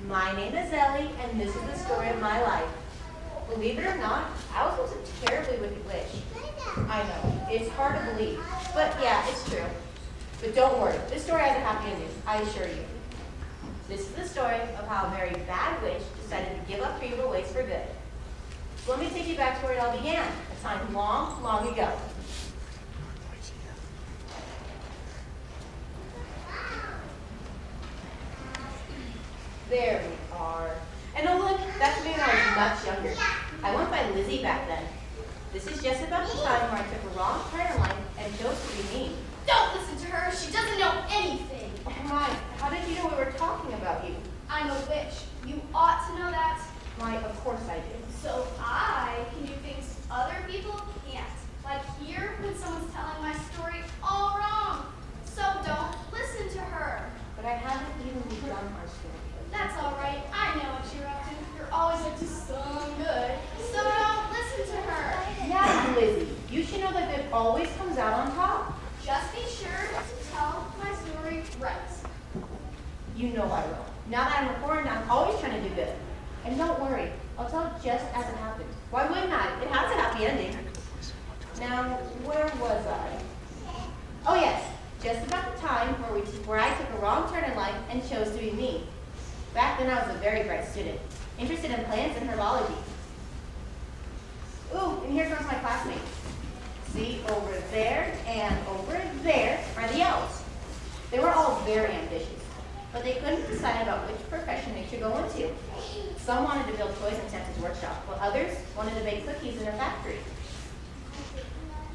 My name is Ellie, and this is the story of my life. Believe it or not, I was once a terribly wicked witch. I know, it's hard to believe, but yeah, it's true. But don't worry, this story has a happy ending, I assure you. This is the story of how a very bad witch decided to give up her evil ways for good. So let me take you back to where it all began, a time long, long ago. There we are. And oh look, that's me when I was much younger. I went by Lizzie back then. This is just about the time where I took a wrong turn in life and chose to be mean. Don't listen to her. She doesn't know anything. Oh my, how did you know we were talking about you? I'm a witch. You ought to know that. My, of course I do. So I can do things other people can't. Like here when someone's telling my story all wrong. So don't listen to her. But I haven't even begun our story. That's all right. I know what you're up to. You're always up to some good. So don't listen to her. Now, Lizzie, you should know that it always comes out on top. Just be sure to tell my story right. You know I will. Now that I'm reformed, I'm always trying to do good. And don't worry, I'll tell it just as it happened. Why wouldn't I? It has a happy ending. Now, where was I? Oh yes, just about the time where I took a wrong turn in life and chose to be me. Back then I was a very bright student, interested in plants and herbology. Ooh, and here comes my classmates. See, over there and over there are the elves. They were all very ambitious, but they couldn't decide about which profession they should go into. Some wanted to build toys in Santa's workshop, while others wanted to bake cookies in a factory.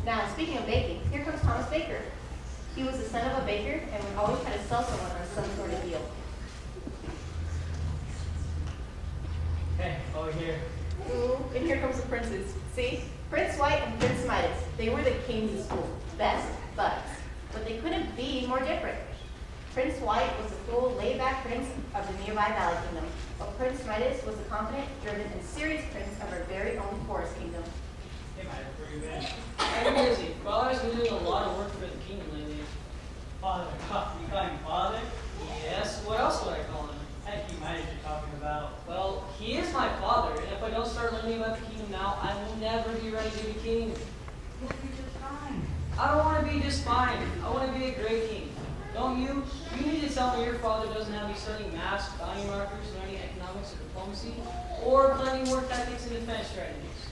Now, speaking of baking, here comes Thomas Baker. He was the son of a baker and would always try to sell someone on some sort of deal. Hey, over here. Ooh, and here comes the princes. See? Prince White and Prince Midas. They were the kings of school. Best buds. But they couldn't be more different. Prince White was the cool, laid-back prince of the nearby Valley Kingdom, while Prince Midas was the confident, driven, and serious prince of our very own Forest Kingdom. Hey, Mike, where you been? I'm busy. Father's been doing a lot of work for the kingdom lately. Father? You call him father? Yes. What else would I call him? Heck, you might you're talking about. Well, he is my father, and if I don't start learning about the kingdom now, I will never be ready to be king. You'll be just fine. I don't want to be just fine. I want to be a great king. Don't you? You need to tell me your father doesn't have you studying maths, value markers, learning economics or diplomacy, or planning war tactics and defense strategies.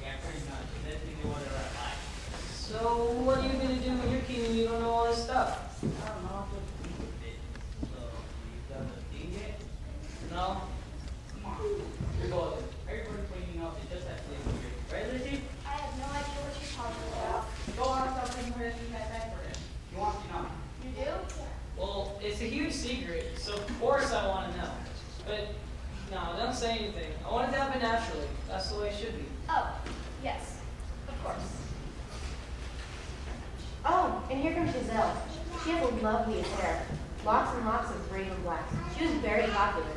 Yeah, pretty much. That's the order I like. So, what are you going to do when you're king and you don't know all this stuff? I don't know what to do with it. So, you done the thing yet? No? Come on. You're golden. Everybody cleaning up. It just has to be weird. Right, Lizzie? I have no idea what you're talking about. Go on, stop taking her in that bag for him. You want to know? You do? Well, it's a huge secret, so of course I want to know. But, no, don't say anything. I want it to happen naturally. That's the way it should be. Oh, yes. Of course. Oh, and here comes Giselle. She has the loveliest hair. Lots and lots of raven black. She was very popular.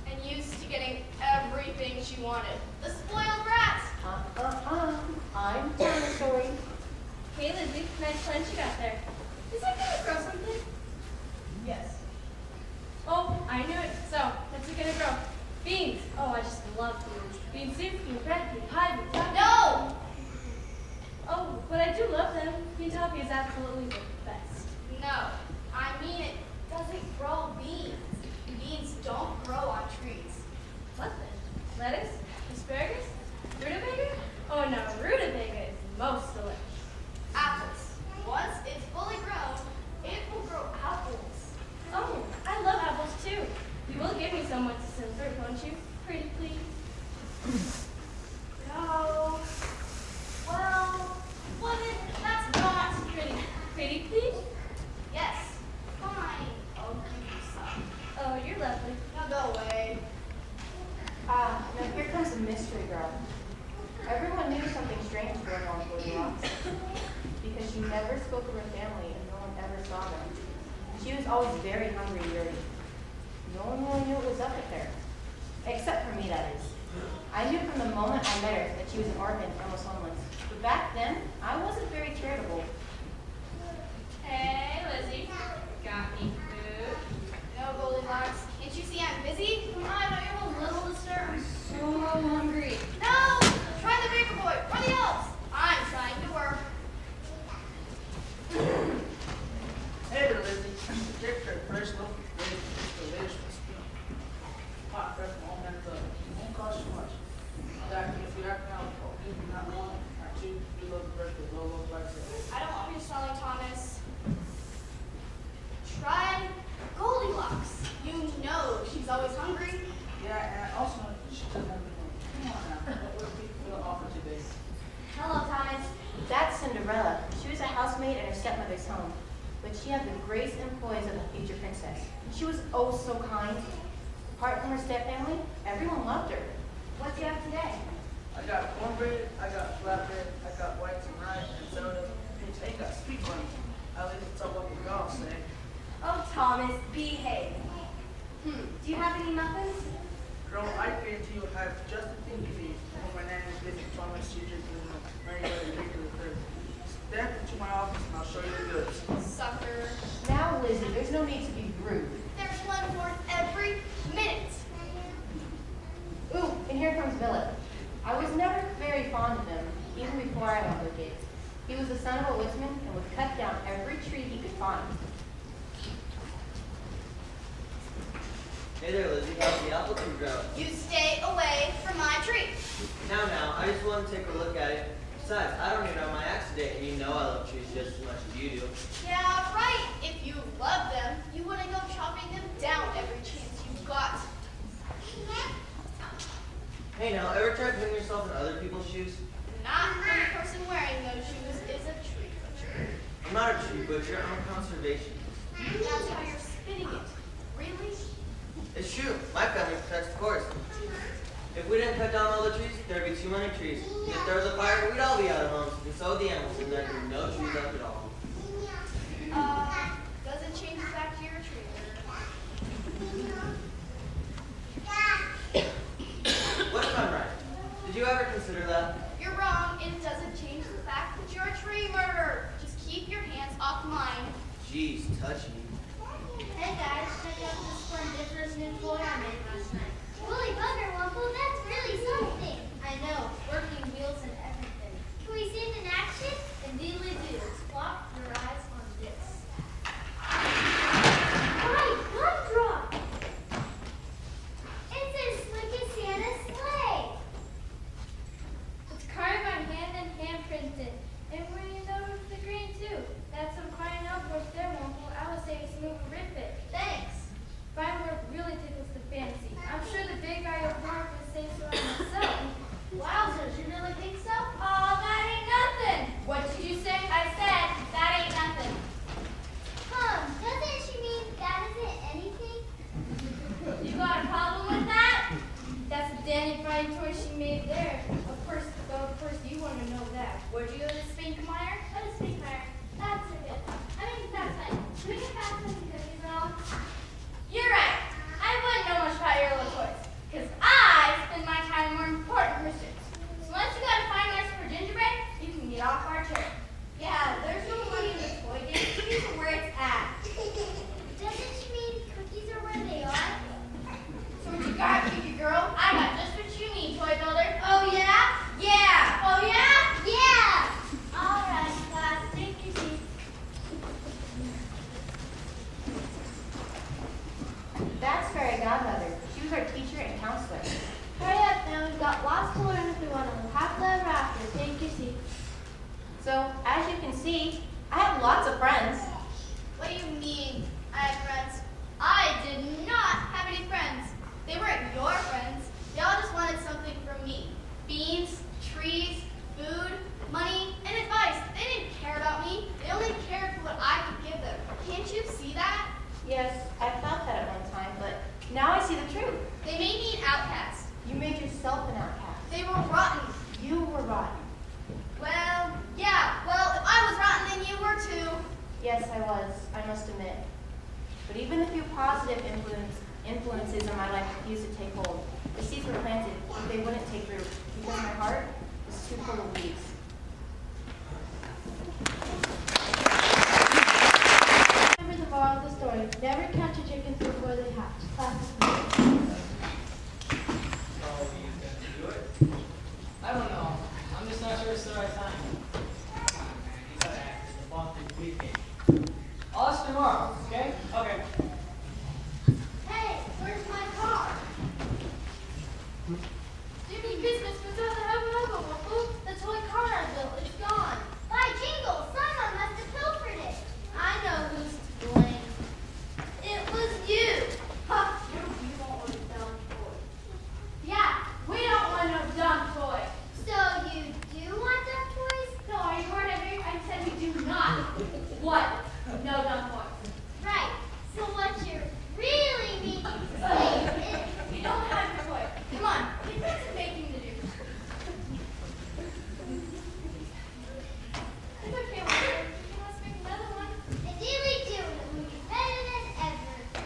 And used to getting everything she wanted. The spoiled brat! I'm telling the story. Hey Lizzie, nice plant you got there. Is it gonna grow something? Yes. Oh, I knew it. So, what's it gonna grow? Beans. Oh, I just love beans. Bean soup, bean bread, bean pie, bean pie. No! Oh, but I do love them. Bean toffee is absolutely the best. No. I mean it doesn't grow beans. Beans don't grow on trees. What then? Lettuce? Asparagus? Rutabaga? Oh no, rutabaga is most delicious. Apples. Once it's fully grown, it will grow apples. Oh, I love apples too. You will give me some once it's in fruit, won't you? Pretty please. No. Well, that's not Pretty, pretty please? Yes. Fine. I'll give you some. Oh, you're lovely. Now go away. Now here comes the mystery girl. Everyone knew something strange was going on with Goldilocks because she never spoke of her family and no one ever saw them. She was always very hungry and dirty. No one really knew what was up with her. Except for me, that is. I knew from the moment I met her that she was an orphan and was homeless. But back then, I wasn't very charitable. Hey, Lizzie. Got any food? No, know, Goldilocks. Can't you see I'm busy? Come on, don't you a little disturbed? So hungry. No! Try the bigger boy, or the elves. I'm trying to work. Hey there, Lizzie. Check for fresh loaf of bread. It's delicious. Hot, fresh from all kinds of. It won't cost you much. That if you're not now, not one or two, you love the bread with low price. I don't want you selling, Thomas. Try Goldilocks. You know she's always hungry. Yeah, and I also know she doesn't have any money. Come on now. What are people going to offer today? Hello, Thomas. That's Cinderella. She was a housemaid at her stepmother's home, but she had the grace and poise of a future princess. She was oh so kind. Apart from her stepfamily, everyone loved her. What do you have today? I got cornbread, I got flatbread, I got whites and rice and soda. And today got sweet corn. At least it's all what we all say. Oh, Thomas, behave. Do you have any muffins? Girl, I guarantee you'll have just the thing you need. When my nanny's visit Thomas, she just ready to take to the crib. Step into my office and I'll show you the goods. Sucker. Now, Lizzie, there's no need to be rude. There's one worth every minute. Ooh, and here comes Philip. I was never very fond of him, even before I owned the gates. He was the son of a woodsman and would cut down every tree he could find. Hey there, Lizzie. How's the apple tree growing? You stay away from my tree. Now, I just want to take a look at it. Besides, I don't even know my axe today, and you know I love trees just as much as you do. Yeah, right. If you love them, you wouldn't go chopping them down every chance you got. Hey now, ever try putting yourself in other people's shoes? Not when the person wearing those shoes is a tree butcher. I'm not a tree butcher, I'm a conservationist. That's how you're spinning it. Really? It's true, my family protects the forest. If we didn't cut down all the trees, there'd be too many trees. And if there was a fire, we'd all be out of homes, and so would the animals, and there'd be no trees left at all. Doesn't change the fact you're a tree butcher. What if I'm right? Did you ever consider that? You're wrong. It doesn't change the fact that you're a tree murderer. Just keep your hands off mine. Jeez, touchy. Hey guys, check out this splendiferous new toy I made last night. Woolly Bugger Wumble, that's really something. I know, working wheels and everything. Can we see it in action? Indeedly do. Swap your eyes on this. Right, gumdrop! It's as slick as Santa's sleigh. It's carved by hand and hand printed. And when you notice the green too, that's some fine outboard there, Wumble. I would say smooth and rip it. Thanks. Fine work really tickles the fancy. I'm sure the big guy over there would say so myself. Wowzers, you really think so? Aw, that ain't nothing. What did you say? I said, that ain't nothing. Doesn't she mean that isn't anything? You got a problem with that? That's a dandy fine toy she made there. Of course, you want to know that. Where'd you go to Spinkmeyer? What is Spinkmeyer? That's a good one. I mean, that's fine. Should we get back to the cookies and all? You're right. I wouldn't know much about your little toys. Because I spend my time on more important pursuits. So once you got a fine nice for gingerbread, you can get off our chair. Yeah, there's no money in the toy game. Cookies are where it's at. Doesn't she mean cookies are where they are? So what you got, Kiki girl? I got just what you need, toy builder. Oh yeah? Yeah. Oh yeah? Yeah! All right, class, take your seats. That's Fairy Godmother. She was our teacher and counselor. Hurry up now, we've got lots to learn if we want to live happily ever after. Take your seats. So, as you can see, I have lots of friends. What do you mean, I have friends? I did not have any friends. They weren't your friends. Y'all just wanted something from me. Beans, trees, food, money, and advice. They didn't care about me. They only cared for what I could give them. Can't you see that? Yes, I felt that at one time, but now I see the truth. They made me an outcast. You made yourself an outcast. They were rotten. You were rotten. Well, yeah. Well, if I was rotten, then you were too. Yes, I was, I must admit. But even the few positive influences in my life refused to take hold. The seeds were planted, but they wouldn't take root because my heart was too full of weeds. Remember the moral of the story. Never catch a chicken before they just the right time. Come on, man. You gotta act as a bump in weekend. I'll ask tomorrow, okay? Okay. Hey, where's my car? Jimmy Christmas was at the Hubba Waffle. The toy car I built is gone. By jingle, someone must have pilfered it. I know who's to blame. It was you. Ha! You don't want a dumb toy. Yeah, we don't want no dumb toy. So you do want dumb toys? No, are you heard of me? I said we do not. What? No dumb toys. Right. So what you really mean to say is We don't have your toy. Come on, we've got some baking to do. It's okay, Walter. You want to make another one? I really do, and it will be better than ever.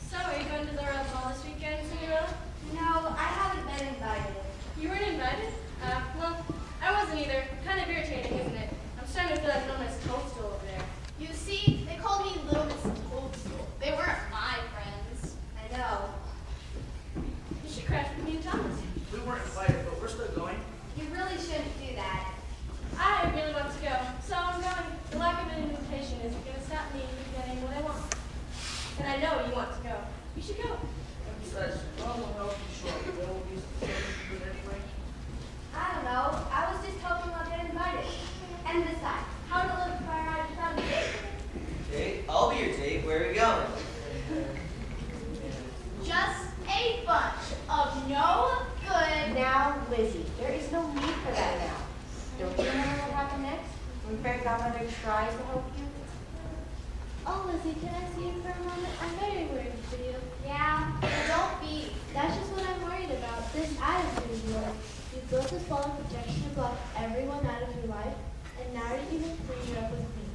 So, are you going to the Red Ball this weekend, Cinderella? No, I haven't been invited. You weren't invited? Well, I wasn't either. Kind of irritating, isn't it? I'm starting to feel like Little Miss Toadstool over there. You see, they called me Little Miss Toadstool. They weren't my friends. I know. You should crash with me and Thomas. We weren't invited, but we're still going. You really shouldn't do that. I really want to go, so I'm going. The lack of an invitation isn't going to stop me from getting what I want. And I know you want to go. You should go. And besides, Mom will help you show up. Will will be good anyway. I don't know. I was just hoping I'll get invited. And besides, how to live fire out without a date? Date? I'll be your date. Where are we going? Just a bunch of no good. Now, Lizzie, there is no need for that now. Don't you remember what happened next? When Fairy Godmother tries to help you? Oh, Lizzie, can I see you for a moment? I'm very worried for you. Yeah. Don't be. That's just what I'm worried about. This attitude of yours. You built this wall of protection to block everyone out of your life, and now you're even freeing up with me.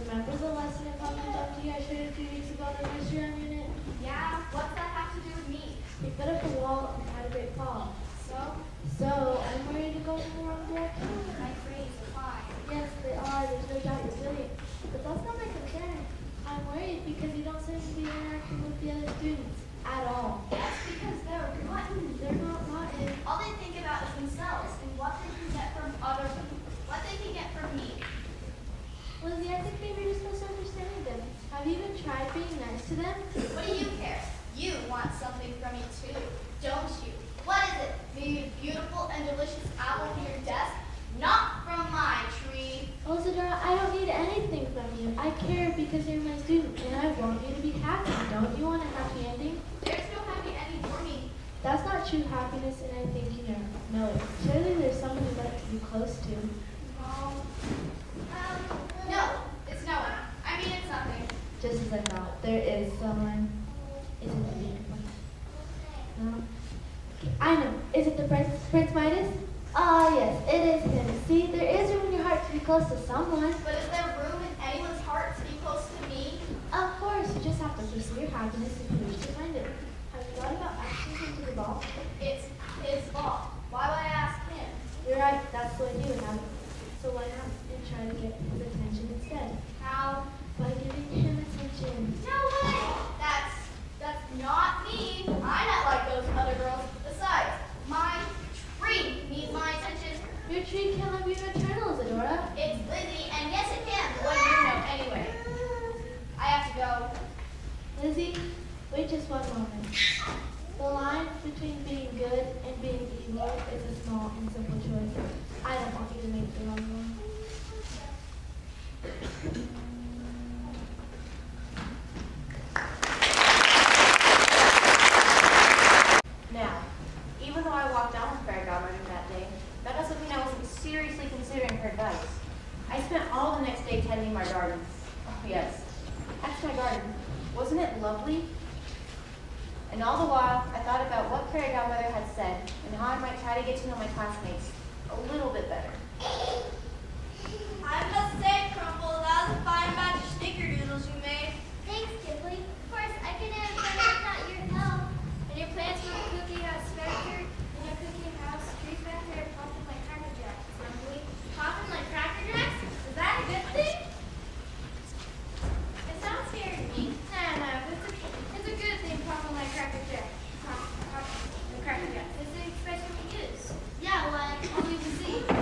Remember the lesson I probably talked to you I showed you a few weeks ago on the nursery rhyme unit? Yeah, what's that have to do with me? You put up a wall and had a great fall. So I'm worried to go in the wrong direction. My grades are fine. Yes, they are. There's no doubt you're brilliant. But that's not my concern. I'm worried because you don't seem to be interacting with the other students at all. That's because they're rotten. They're not rotten. All they think about is themselves and what they can get from other people. What they can get from me. Lizzie, I think maybe you're just misunderstanding them. Have you even tried being nice to them? What do you care? You want something from me too, don't you? What is it? Maybe a beautiful and delicious apple from your desk? Not from my tree. Isadora, I don't need anything from you. I care because you're my student, and I want you to be happy. Don't you want a happy ending? There's no happy ending for me. That's not true happiness, and I think you know it. Surely there's someone you'd like to be close to. No, it's no one. I mean, it's nothing. Just as I thought, there is someone. Is it the beautiful? No? I know. Is it the Prince Midas? Ah, yes, it is him. See, there is room in your heart to be close to someone. But is there room in anyone's heart to be close to me? Of course, you just have to pursue your happiness if you wish to find it. Have you thought about asking him to the ball? It's his ball. Why would I ask him? You're right, that's what you would have. So why not and try to get his attention instead? How? By giving him attention. No way! That's not me. I'm not like those other girls. Besides, my tree needs my attention. Your tree can't love you eternal, Isadora. It's Lizzie, and yes it can. What do you know anyway? I have to go. Lizzie, wait just one moment. The line between being good and being evil is a small and simple choice. I don't want you to make the wrong one. Now, even though I walked down with Fairy Godmother that day, that doesn't mean I wasn't seriously considering her advice. I spent all the next day tending my gardens. Oh, yes, that's my garden. Wasn't it lovely? And all the while, I thought about what Fairy Godmother had said and how I might try to get to know my classmates a little bit better. I must say, Crumple, that was a fine batch of snickerdoodles you made. Thanks, Kipling. Of course, I couldn't have done it without your help. And your plants for the cookie house factory, and your cookie house trees back there popping like Cracker Jacks. Lovely. Popping like Cracker Jacks? Is that a good thing? It sounds scary to me. No, it's a good thing popping like Cracker Jacks. Popping like Cracker Jacks. It's the expression we use. Yeah, like all you can see.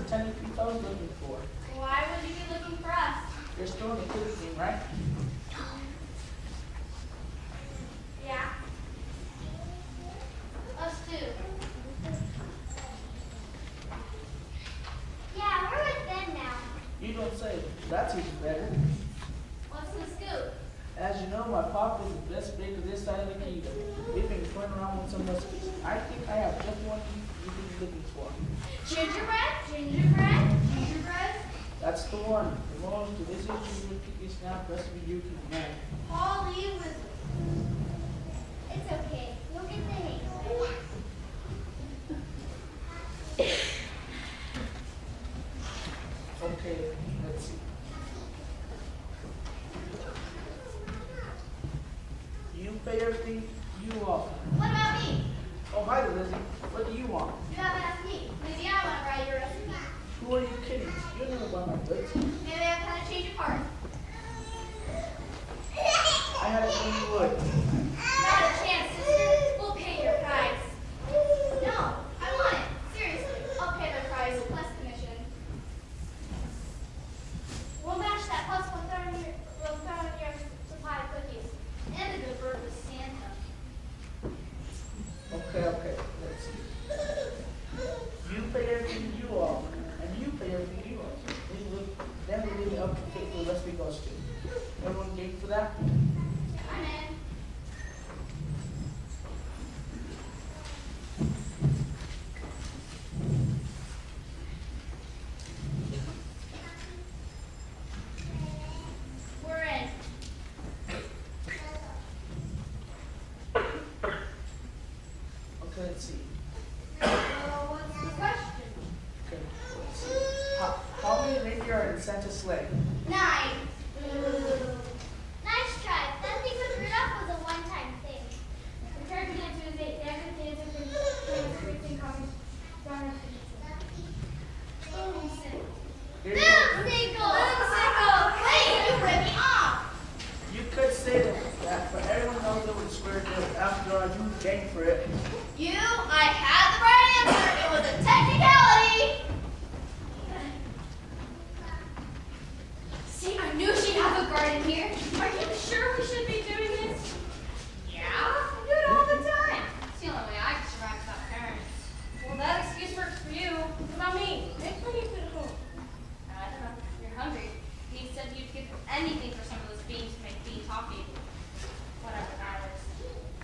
technically I was looking for. Why would you be looking for us? You're still in the cookie game, right? Yeah. Us too. Yeah, we're with them now. You don't say. That's even better. What's the scoop? As you know, my pop is the best baker this side of the kingdom. We've been toying around with some recipes. I think I have just one you could be looking for. Gingerbread? Gingerbread? Gingerbread? That's the one. The most delicious gingerbread cookie snap recipe you can imagine. Polly was. It's okay. We'll get the hang of it. Okay, let's see. You pay everything you offer. What about me? Oh, hi there, Lizzie. What do you want? You haven't asked me. Maybe I want to write your recipe. Who are you kidding? You'll never buy my goods. Maybe I've had a change of heart. I had a feeling you would. Not a chance, sister. We'll pay your price. No, I want it. Seriously, I'll pay the price plus commission. We'll match that plus we'll throw in your supply of cookies. And a good bird with Santa. Okay, let's see. You pay everything you offer, and you pay everything you offer. Then we leave it up to pick the recipe goes to. Everyone game for that? I'm in. We're in. Okay, let's see. What's the question? Okay, let's see. How many reindeer are in Santa's sleigh? 9. Nice try. That thing with Rudolph was a one-time thing. Compared to the Tuesday, everything is everything comes from Here you go. Boomsicle! Hey, you ripped me off! You could say that, but everyone knows it was a square deal. After all, you game for it. I had the right answer. It was a technicality. See, I knew she'd have a garden here. Are you sure we should be doing this? Yeah, I do it all the time. It's the only way I can survive without parents. Well, that excuse works for you. What about me? Make plenty of food at home. I don't know. You're hungry. You said you'd give anything for some of those beans to make bean coffee. Whatever matters.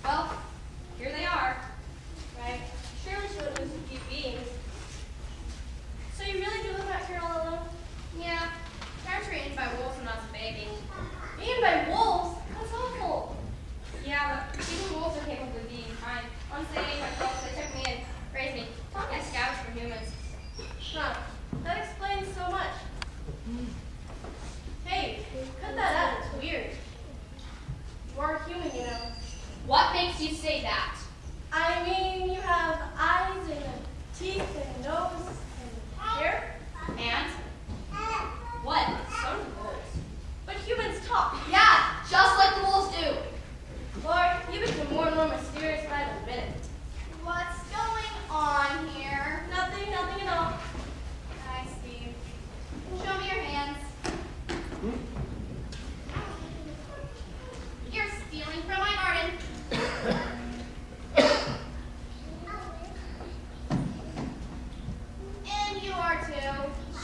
Well, here they are. Right? Sure, we should lose a few beans. So you really do live out here all alone? Yeah. Parents were eaten by wolves when I was a baby. Eaten by wolves? That's awful. Yeah, but even wolves are capable of being kind. Once they ate my folks, they took me and raised me. And scouts for humans. Huh. That explains so much. Hey, cut that out. It's weird. You are human, you know. What makes you say that? I mean, you have eyes and teeth and nose and hair. And? What? So do wolves. But humans talk. Yeah, just like the wolves do. Lord, you become more and more mysterious by the minute. What's going on here? Nothing at all. I see. Show me your hands. You're stealing from my garden. And you are too.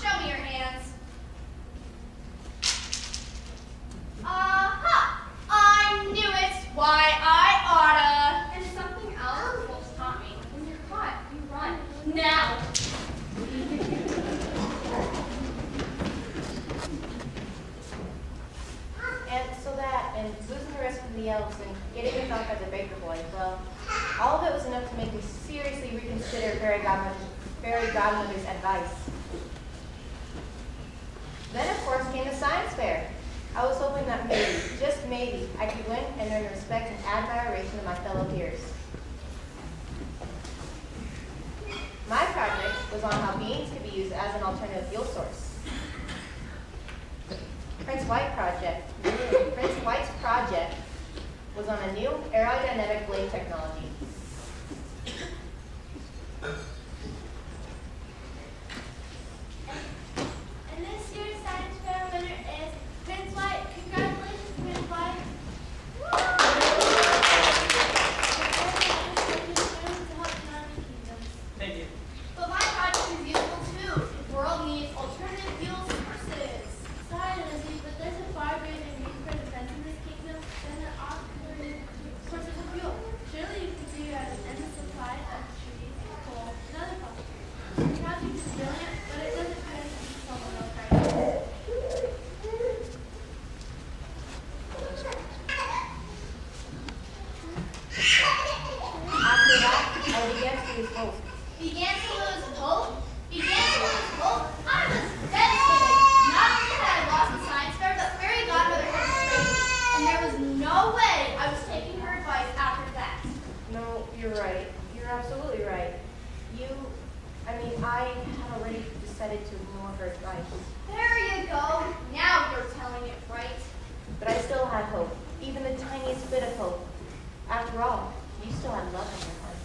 Show me your hands. Aha! I knew it. Why, I oughta. And something else the wolves taught me. When you're caught, you run. Now. And losing the rest of the elves and getting picked off by the baker boy, well, all of it was enough to make me seriously reconsider fairy godmother's advice. Then, of course, came the science fair. I was hoping that maybe, just maybe, I could win and earn the respect and admiration of my fellow peers. My project was on how beans could be used as an alternative fuel source. Prince White's project was on a new aerodynamic blade technology. brilliant, but it doesn't kind of someone else right. After that, I began to lose hope. Began to lose hope? Began to lose hope? I was devastated. Not only had I lost the science fair, but Fairy Godmother had betrayed me. And there was no way I was taking her advice after that. No, you're right. You're absolutely right. I had already decided to ignore her advice. There you go. Now you're telling it right. But I still had hope, even the tiniest bit of hope. After all, you still had love in your heart.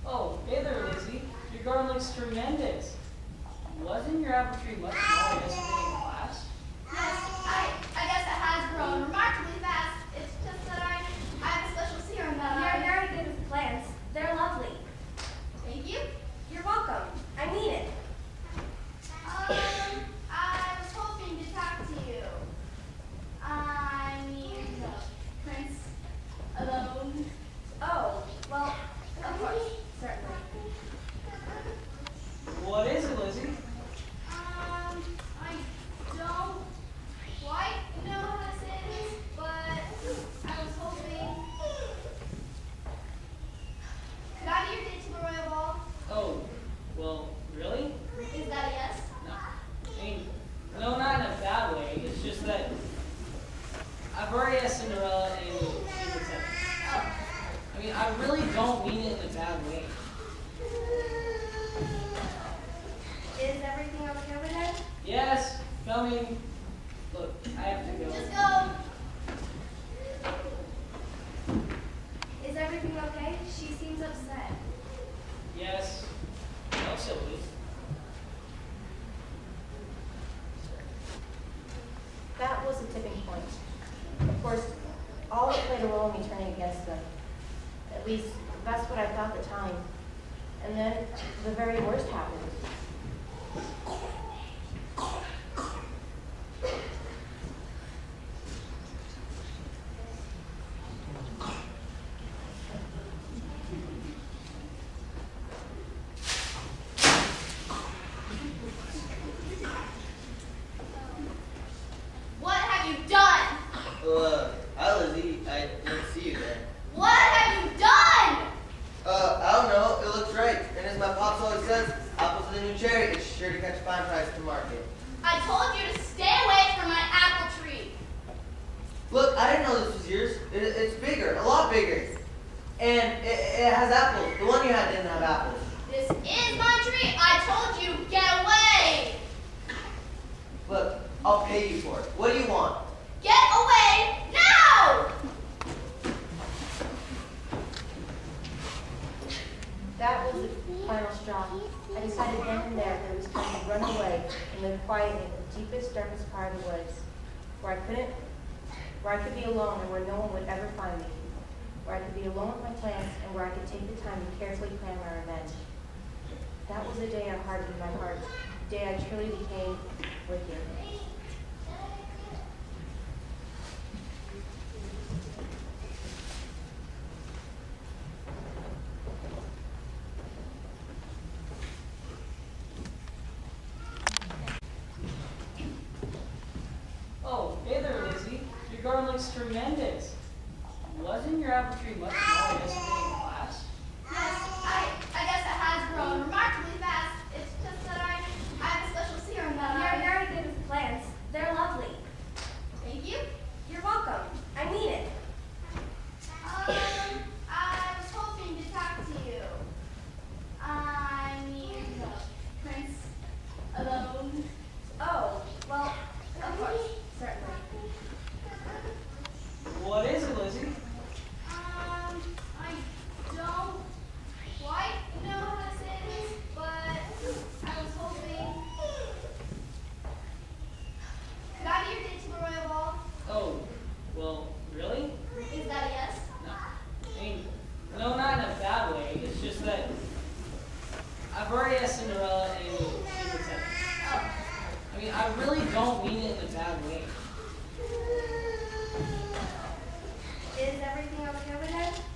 Oh, hey there, Lizzie. Your garden looks tremendous. Wasn't your apple tree much smaller yesterday in class? Yes, I guess it has grown remarkably fast. It's just that I have a special serum that You're very good with plants. They're lovely. Thank you. You're welcome. I mean it. I was hoping to talk to you. I mean, the Prince alone. Oh, well, of course, certainly. What is it, Lizzie? I don't quite know how to say this, but I was hoping. Could I be your date to the royal ball? Oh, well, really? Is that a yes? No. I mean, no, not in a bad way. It's just that I've already asked Cinderella and she would say, Oh. I mean, I really don't mean it in a bad way. Is everything okay over there? Yes, coming. Look, I have to go. Just go. Is everything okay? She seems upset. Yes. No, silly. That was a tipping point. Of course, all it played a role in me turning against them. At least, that's what I thought at the time. And then, the very worst happened. What have you done? Hi Lizzie, I didn't see you there. What have you done? I don't know, it looks right. And as my pops always says, apples with a new cherry, it's sure to catch a fine price to market. I told you to stay away from my apple tree. Look, I didn't know this was yours. It's bigger, a lot bigger. And it has apples. The one you had didn't have apples. This is my tree. I told you, get away. Look, I'll pay you for it. What do you want? Get away now. That was the final straw. I decided then and there that it was time to run away and live quietly in the deepest, darkest part of the woods, where I could be alone and where no one would ever find me, where I could be alone with my plants and where I could take the time to carefully plan my revenge. That was the day I hardened my heart, the day I truly became wicked. Oh, hey there, Lizzie. Your garden looks tremendous. Wasn't your apple tree much smaller yesterday in class? Yes, I guess it has grown remarkably fast. It's just that I have a special serum that You're very good with plants. They're lovely. Thank you. You're welcome. I mean it.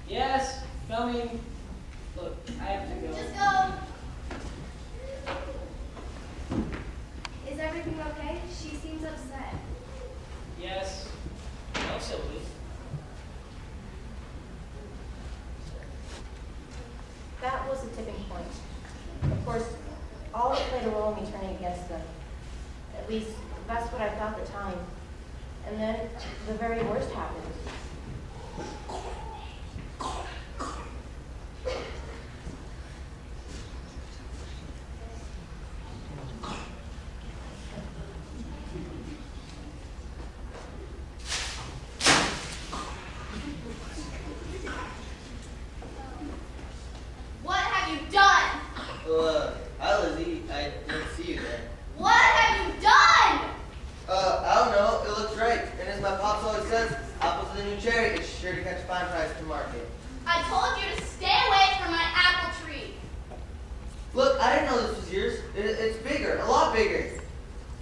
Yes, coming. Look, I have to go. Just go. Is everything okay? She seems upset. Yes. No, Sylvie. That was the tipping point. Of course, all it played a role in me turning against them. At least, that's what I thought at the time. And then, the very worst happened. What have you done? Hi Lizzie. I didn't see you there. What have you done? I don't know. It looks right. And as my pops always says, apples to the new cherry, it's sure to catch a fine price to market. I told you to stay away from my apple tree. Look, I didn't know this was yours. It's bigger, a lot bigger.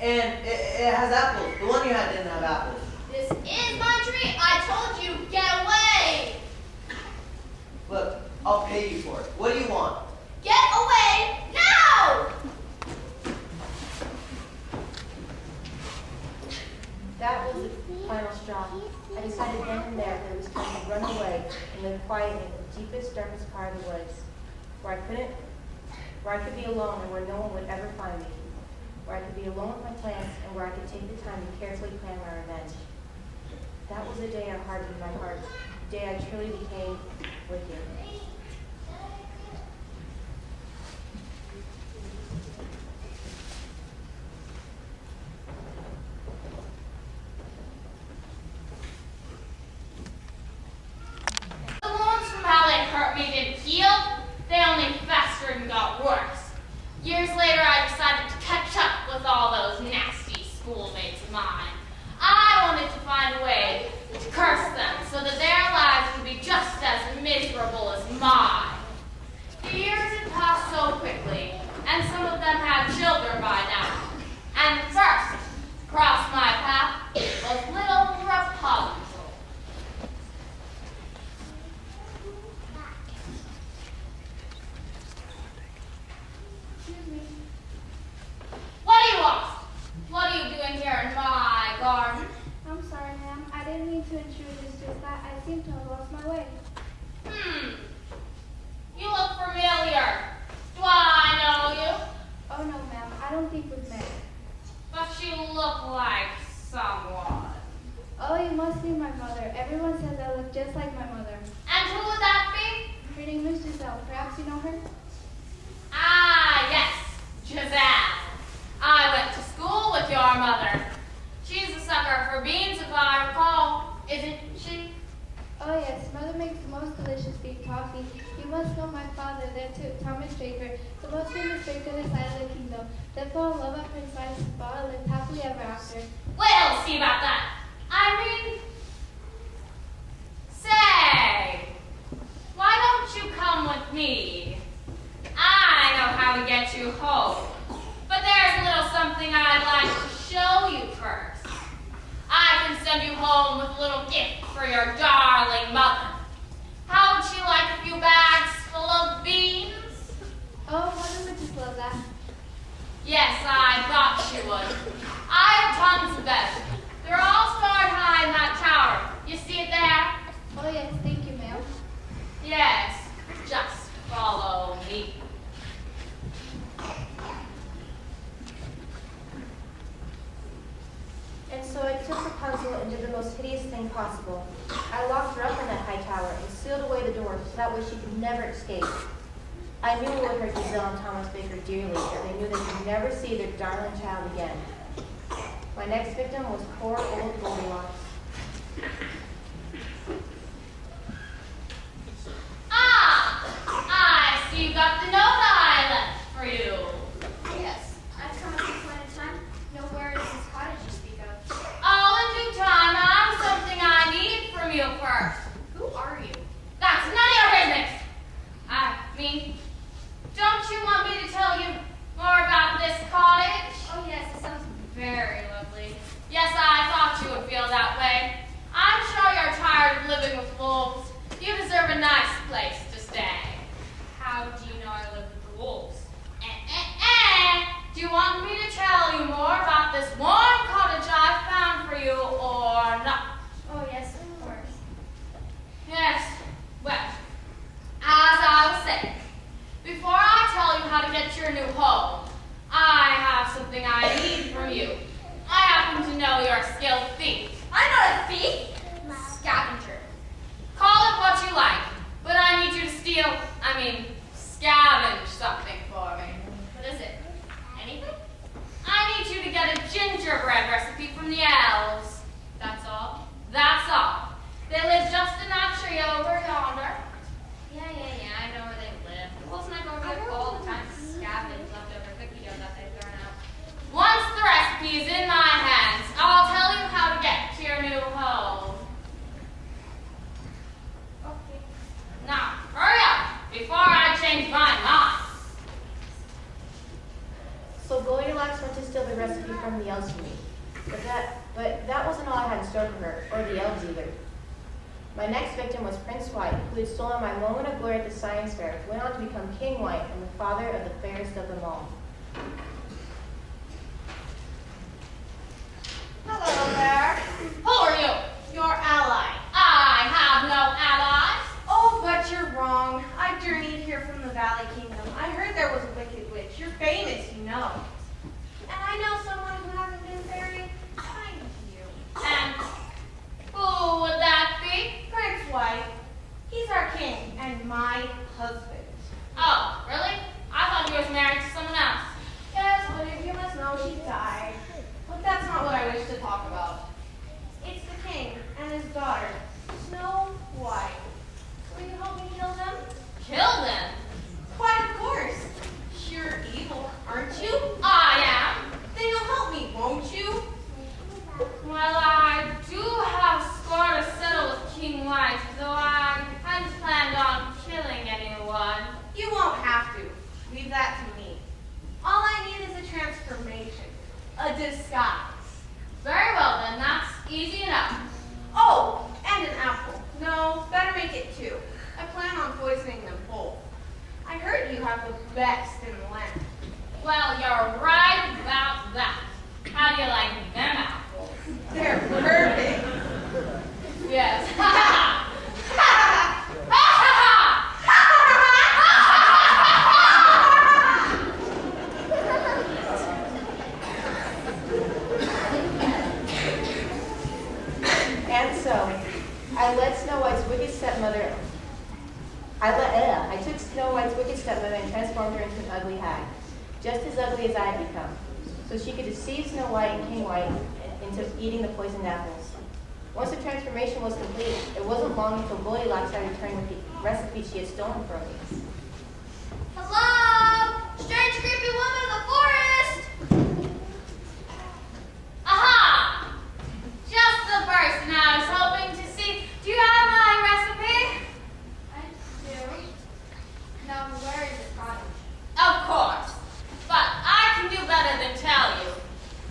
And it has apples. The one you had didn't have apples. This is my tree. I told you, get away. Look, I'll pay you for it. What do you want? Get away now. That was the final straw. I decided then and there that it was time to run away and live quietly in the deepest, darkest part of the woods, where I could be alone and where no one would ever find me, where I could be alone with my plants and where I could take the time to carefully plan my revenge. That was the day I hardened my heart, the day I truly became wicked. The wounds from how they hurt me didn't heal. They only festered and got worse. Years later, I decided to catch up with all those nasty schoolmates of mine. I wanted to find a way to curse them so that their lives would be just as miserable as mine. The years had passed so quickly, and some of them had children by now. And the first to cross my path was little Rapunzel. What do you want? What are you doing here in my garden? I'm sorry, ma'am. I didn't mean to intrude. It's just that I seem to have lost my way. You look familiar. Do I know you? Oh, no, ma'am. I don't think we've met. But you look like someone. Oh, you must be my mother. Everyone says I look just like my mother. And who would that be? Her name is Giselle. Perhaps you know her? Ah, yes, Giselle. I went to school with your mother. She's a sucker for beans, if I recall, isn't she? Oh, yes. Mother makes the most delicious beef coffee. You must know my father, there too, Thomas Baker, the most famous baker this side of the kingdom. They fell in love after his wife and lived happily ever after. We'll see about that. Say, why don't you come with me? I know how to get you home, but there's a little something I'd like to show you first. I can send you home with a little gift for your darling mother. How would she like a few bags full of beans? Oh, Mother would just love that. Yes, I thought she would. I have tons of them. They're all stored high in that tower. You see it there? Oh, yes. Thank you, ma'am. Yes, just follow me. And so I took Rapunzel and did the most hideous thing possible. I locked her up in that high tower and sealed away the door so that way she could never escape. I knew it would hurt Giselle and Thomas Baker dearly if they knew they could never see their darling child again. My next victim was poor old Goldilocks. Ah, I see you got the note I left for you. Yes, I've come at this point in time. No, where is this cottage you speak of? All in due time, I have something I need from you first. Who are you? That's none of your business. I mean, don't you want me to tell you more about this cottage? Oh yes, it sounds very lovely. Yes, I thought you would feel that way. I'm sure you're tired of living with wolves. You deserve a nice the recipe from the elves for me. But that wasn't all I had in store for her, or the elves either. My next victim was Prince White, who had stolen my moment of glory at the science fair, who went on to become King White and the father of the fairest of them all. Hello there. Who are you? Your ally. I have no allies. Oh, but you're wrong. I journeyed here from the Valley Kingdom. I heard there was a wicked witch. You're famous, you know. And I know someone who hasn't been very kind to you. And who would that be? Prince White. He's our king and my husband. Oh, really? I thought he was married to someone else. Yes, but if you must know, she died. But that's not what I wish to talk about. It's the king and his daughter, Snow White. Will you help me kill them? Kill them? Why, of course. You're evil, aren't you? I am. Then you'll help me, won't you? Well, I do have a score to settle with King White, though I hadn't planned on killing anyone. You won't have to. Leave that to me. All I need is a transformation. A disguise. Very well, then. That's easy enough. Oh, and an apple. No, better make it two. I plan on poisoning them both. I heard you have the best in the land. Well, you're right about that. How do you like them apples? They're perfect. Yes. Ha ha ha! Ha And so, I took Snow White's wicked stepmother and transformed her into an ugly hag, just as ugly as I had become, so she could deceive Snow White and King White into eating the poisoned apples. Once the transformation was complete, it wasn't long until Goldilocks started returning with the recipe she had stolen from me. Hello? Strange creepy woman of the forest! Aha! Just the person I was hoping to see. Do you have my recipe? I do. Now, where is this cottage? Of course. But I can do better than tell you.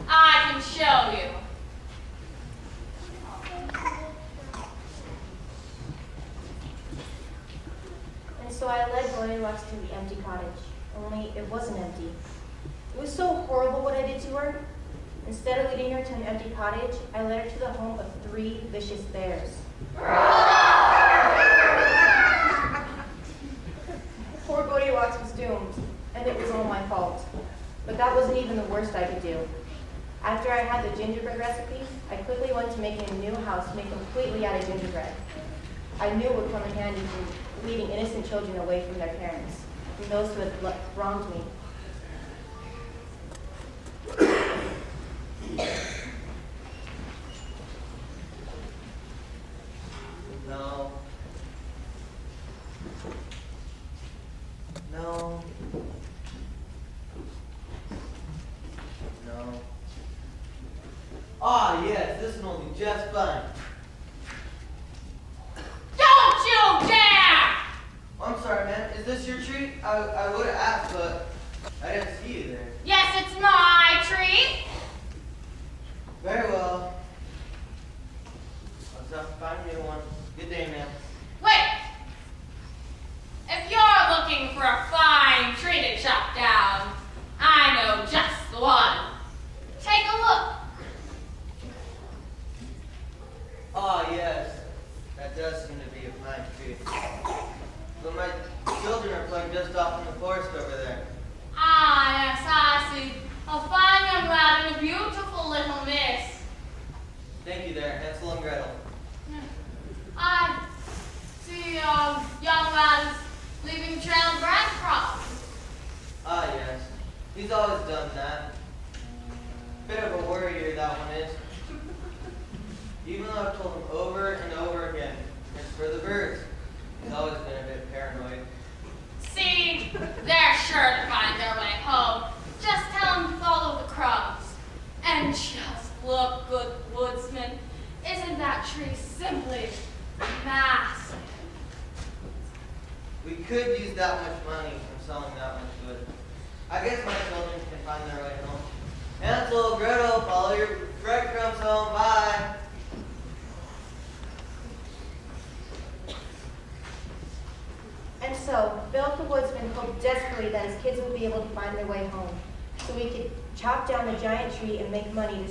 I can show you. And so I led Goldilocks to the empty cottage, only it wasn't empty. It was so horrible what I did to her. Instead of leading her to an empty cottage, I led her to the home of 3 vicious bears. Poor Goldilocks was doomed, and it was all my fault. But that wasn't even the worst I could do. After I had the gingerbread recipe, I quickly went to making a new house made completely out of gingerbread. I knew it would come in handy for leading innocent children away from their parents, from those who had wronged me. No. No. No. Ah, yes, this one will be just fine. Don't you dare! I'm sorry, man. Is this your treat? I would have asked, but I didn't see you there. Yes, it's my treat. Very well. I'll have to find a new one. Good day, ma'am. Wait. If you're looking for a fine tree to chop down, I know just the one. Take a look. Ah, yes. That does seem to be a fine tree. But my children are playing just off in the forest over there. Ah, yes, I see. A fine young lad and a beautiful little miss. Thank you there, Hansel and Gretel. I see young lad is leaving trail of breadcrumbs. Ah, yes. He's always done that. Bit of a worrier, that one is. Even though I've told him over and over again, it's for the birds. He's always been a bit paranoid. See, they're sure to find their way home. Just tell them to follow the crumbs. And just look, good woodsman. Isn't that tree simply massive? We could use that much money from selling that much wood. I guess my children can find their way home. Hansel, Gretel, follow your breadcrumbs home. Bye. And so, Bill the Woodsman hoped desperately that his kids would be able to find their way home, so he could chop down the giant tree and make money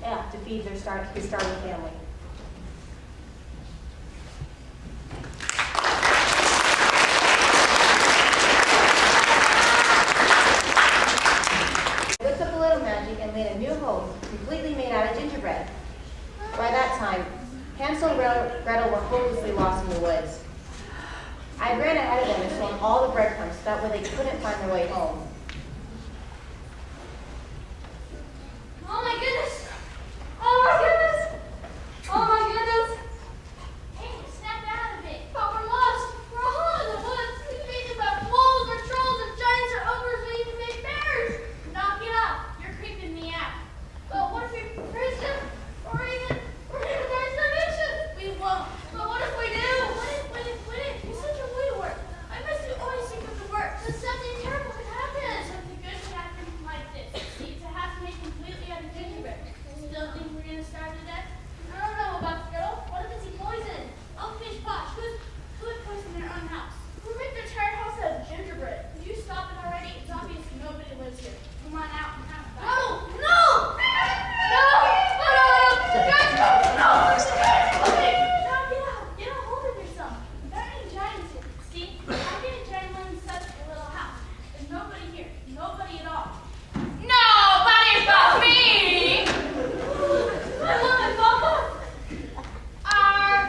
to feed his starving family. He looked up a little magic and made a new home, completely made out of gingerbread. By that time, Hansel and Gretel were hopelessly lost in the woods. I ran ahead of them and stole all the breadcrumbs, so that way they couldn't find their way home. Oh my goodness! Oh my goodness! Oh my goodness! Hey, snap out of it. But we're lost. We're all in the woods. We can make about wolves or trolls or giants or ogres or even big bears. Knock it off. You're creeping me out. But what if we freeze them? Or even die starvation? We won't. But what if we do? What if? You're such a widower. I miss you always think of the worst. But something terrible could happen. Something good could happen like this. See, to have to make completely out of gingerbread. Still think we're gonna starve to death? I don't know about the girl. What if it's poison? Oh, fish posh. Who would poison their own house? Who made their entire house out of gingerbread? Will you stop it already? It's obvious nobody lives here. Come on out and have fun. No! No! No! Guys, no! Okay, now get out. Get a hold of yourself. There are any giants here. See, I get a giant one in such a little house. There's nobody here. Nobody at all. Nobody but me! I love it, Papa. Are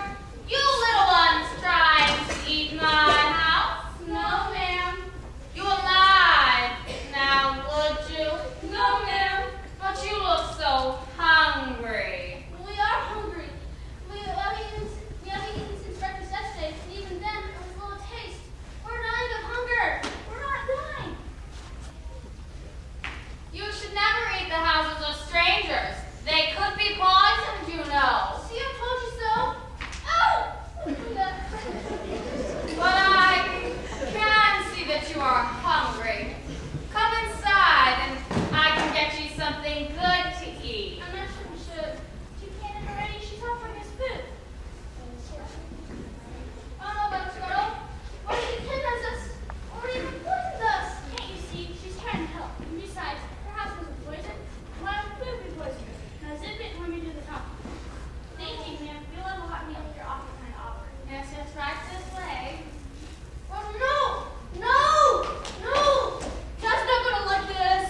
you little ones trying to eat my house? No, ma'am. You alive now, would you? No, ma'am. But you look so hungry. We are hungry. We haven't eaten since breakfast yesterday, and even then, it was a little taste. We're dying of hunger. We're not dying. You should never eat the houses of strangers. They could be poisoned, you know. See, I told you so. Oh! But I can see that you are hungry. Come inside and I can get you something good to eat. I'm not sure we should. She can't eat already. She's offering us food. Oh no, Bugs Girl. What if you kidnapped us? Or even poisoned us? Can't you see? She's trying to help. And besides, her house wasn't poisoned. Why would food be poisoned? Now zip it when we do the talking. Thank you, ma'am. We love a hot meal if you're awful kind of offer. Yes, it's right this way. Oh no! No! No! That's not gonna like this.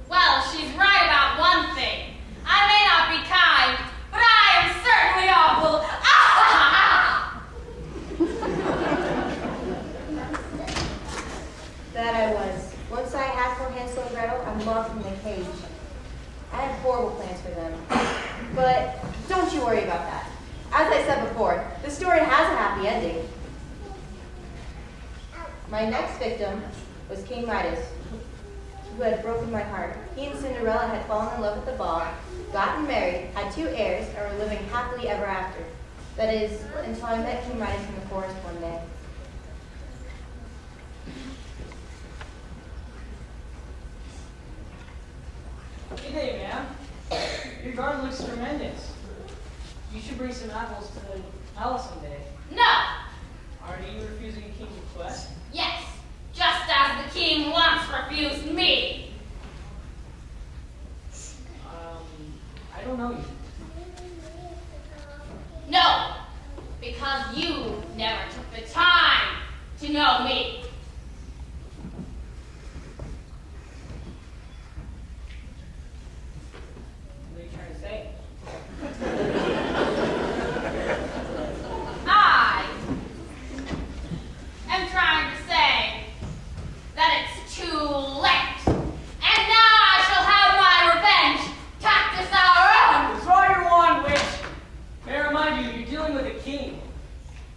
Well, she's right about one thing. I may not be kind, but I am certainly awful. That I was. Once I had for Hansel and Gretel, I locked them in the cage. I had horrible plans for them. But don't you worry about that. As I said before, the story has a happy ending. My next victim was King Midas, who had broken my heart. He and Cinderella had fallen in love at the ball, gotten married, had 2 heirs, and were living happily ever after. That is, until I met King Midas in the forest one day. Hey, ma'am. Your garden looks tremendous. You should bring some apples to the palace someday. No! Are you refusing a king's request? Yes, just as the king once refused me. I don't know you. No, because you never took the time to know me. What are you trying to say? I am trying to say that it's too late. And now I shall have my revenge. Cactus our own. Draw your wand, witch! May I remind you, you're dealing with a king.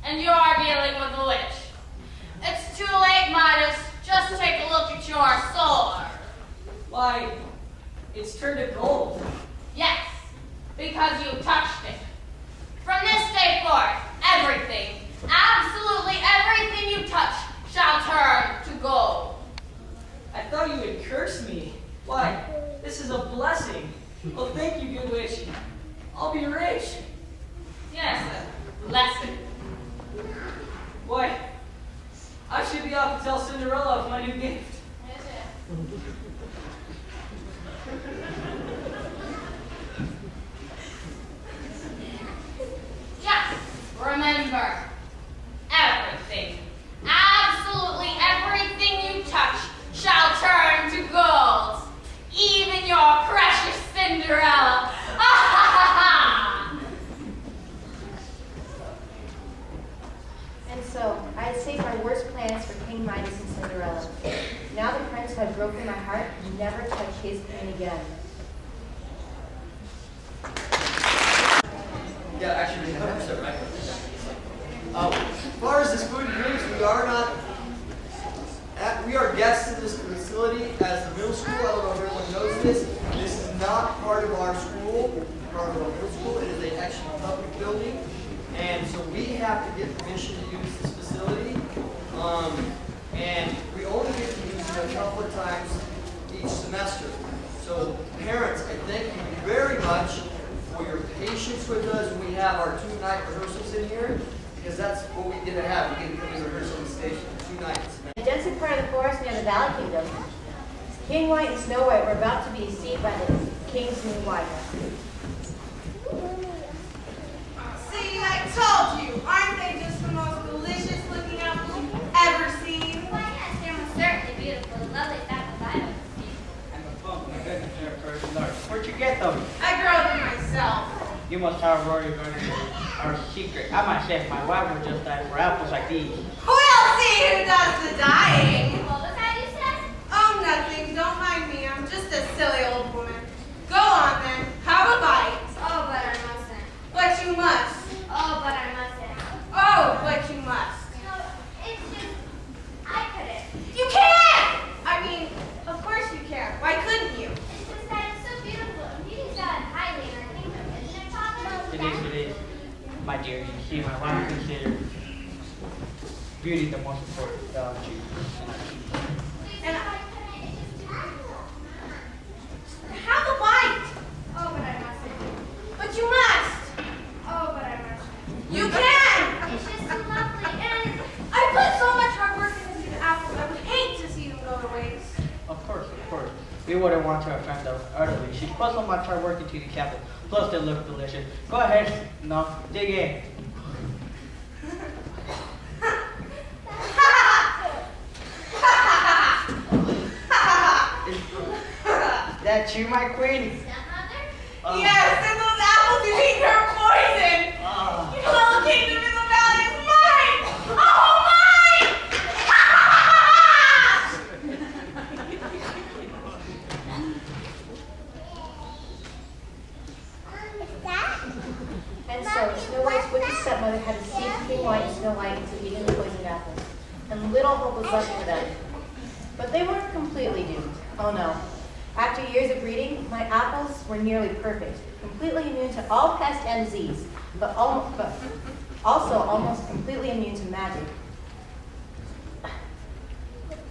And you are dealing with a witch. It's too late, Midas. Just take a look at your sword. Why, it's turned to gold. Yes, because you touched it. From this day forth, everything, absolutely everything you touch shall turn to gold. I thought you had Well, thank you, good witch. I'll be rich. Yes, a lesson. Boy, I should be off to tell Cinderella of my new gift. Just remember, everything, absolutely everything you touch shall turn to gold. Even your precious Cinderella. And so, I had saved my worst plans for King Midas and Cinderella. Now the prince had broken my heart and never touch his queen again. Yeah, actually, 100% right. As far as this food and drinks, we are guests in this facility as the middle school. I don't know if everyone knows this. This is not part of our school, part of our middle school. It is a actual public building. And so we have to get permission to use this facility. And we only get to use it a couple of times each semester. So parents, I thank you very much for your patience with us when we have our 2-night rehearsals in here, because that's what we get to have. We get to come and rehearse on the station for 2 nights. In the densest part of the forest near the Valley Kingdom, King White and Snow White were about to be seized by the king's new wife. See, I told you. Aren't they just the most delicious looking apples you've ever seen? Why, yes, they're most certainly beautiful and lovely apples I've ever seen. I'm a phone. My goodness, they're first large. Where'd you get them? I grow them myself. You must have Rory Gardner, our secret. I might say if my wife would just die for apples like these. We'll see who does the dying. What was that you said? Oh, nothing. Don't mind me. I'm just a silly old woman. Go on then. Have a bite. Oh, but I mustn't. But you must. Oh, but I mustn't. Oh, but you must. No, it's just, I couldn't. You can! I mean, of course you can. Why couldn't you? It's just that it's so beautiful. And beauty's valued highly in our kingdom, isn't it, Father? It is. My dear, you see, my wife considers beauty the most important value. And have a bite. Oh, but I mustn't. But you must. Oh, but I mustn't. You can! It's just so lovely, and I put so much hard work into the apples. I would hate to see them go to waste. Of course. We wouldn't want to offend them utterly. She put so much hard work into the apple. Plus, they look delicious. Go ahead. No, dig in. That's you, my queen? stepmother? Yes, and those apples you eat are poison. Your little kingdom in the valley is mine. Oh, mine! And so, Snow White's wicked stepmother had deceived King White and Snow White into eating the poisoned apples, and little hope was left for them. But they weren't completely doomed. Oh no. After years of breeding, my apples were nearly perfect, completely immune to all pest and disease, but also almost completely immune to magic.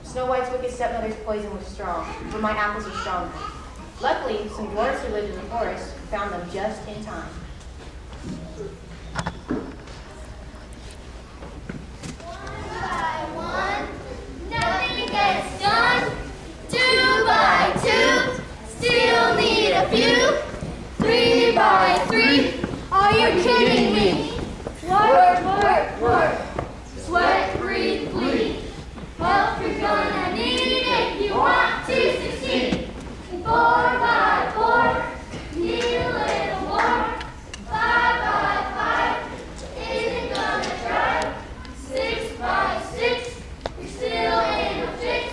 Snow White's wicked stepmother's poison was strong, but my apples were stronger. Luckily, some dwarves who lived in the forest found them just in time. One by one, nothing gets done. 2 by 2, still need a few. 3 by 3, are you kidding me? Work. Sweat, breathe, bleed. Help you're gonna need if you want to succeed. 4 by 4, need a little more. 5 by 5, isn't gonna try. 6 by 6, you're still in a fix.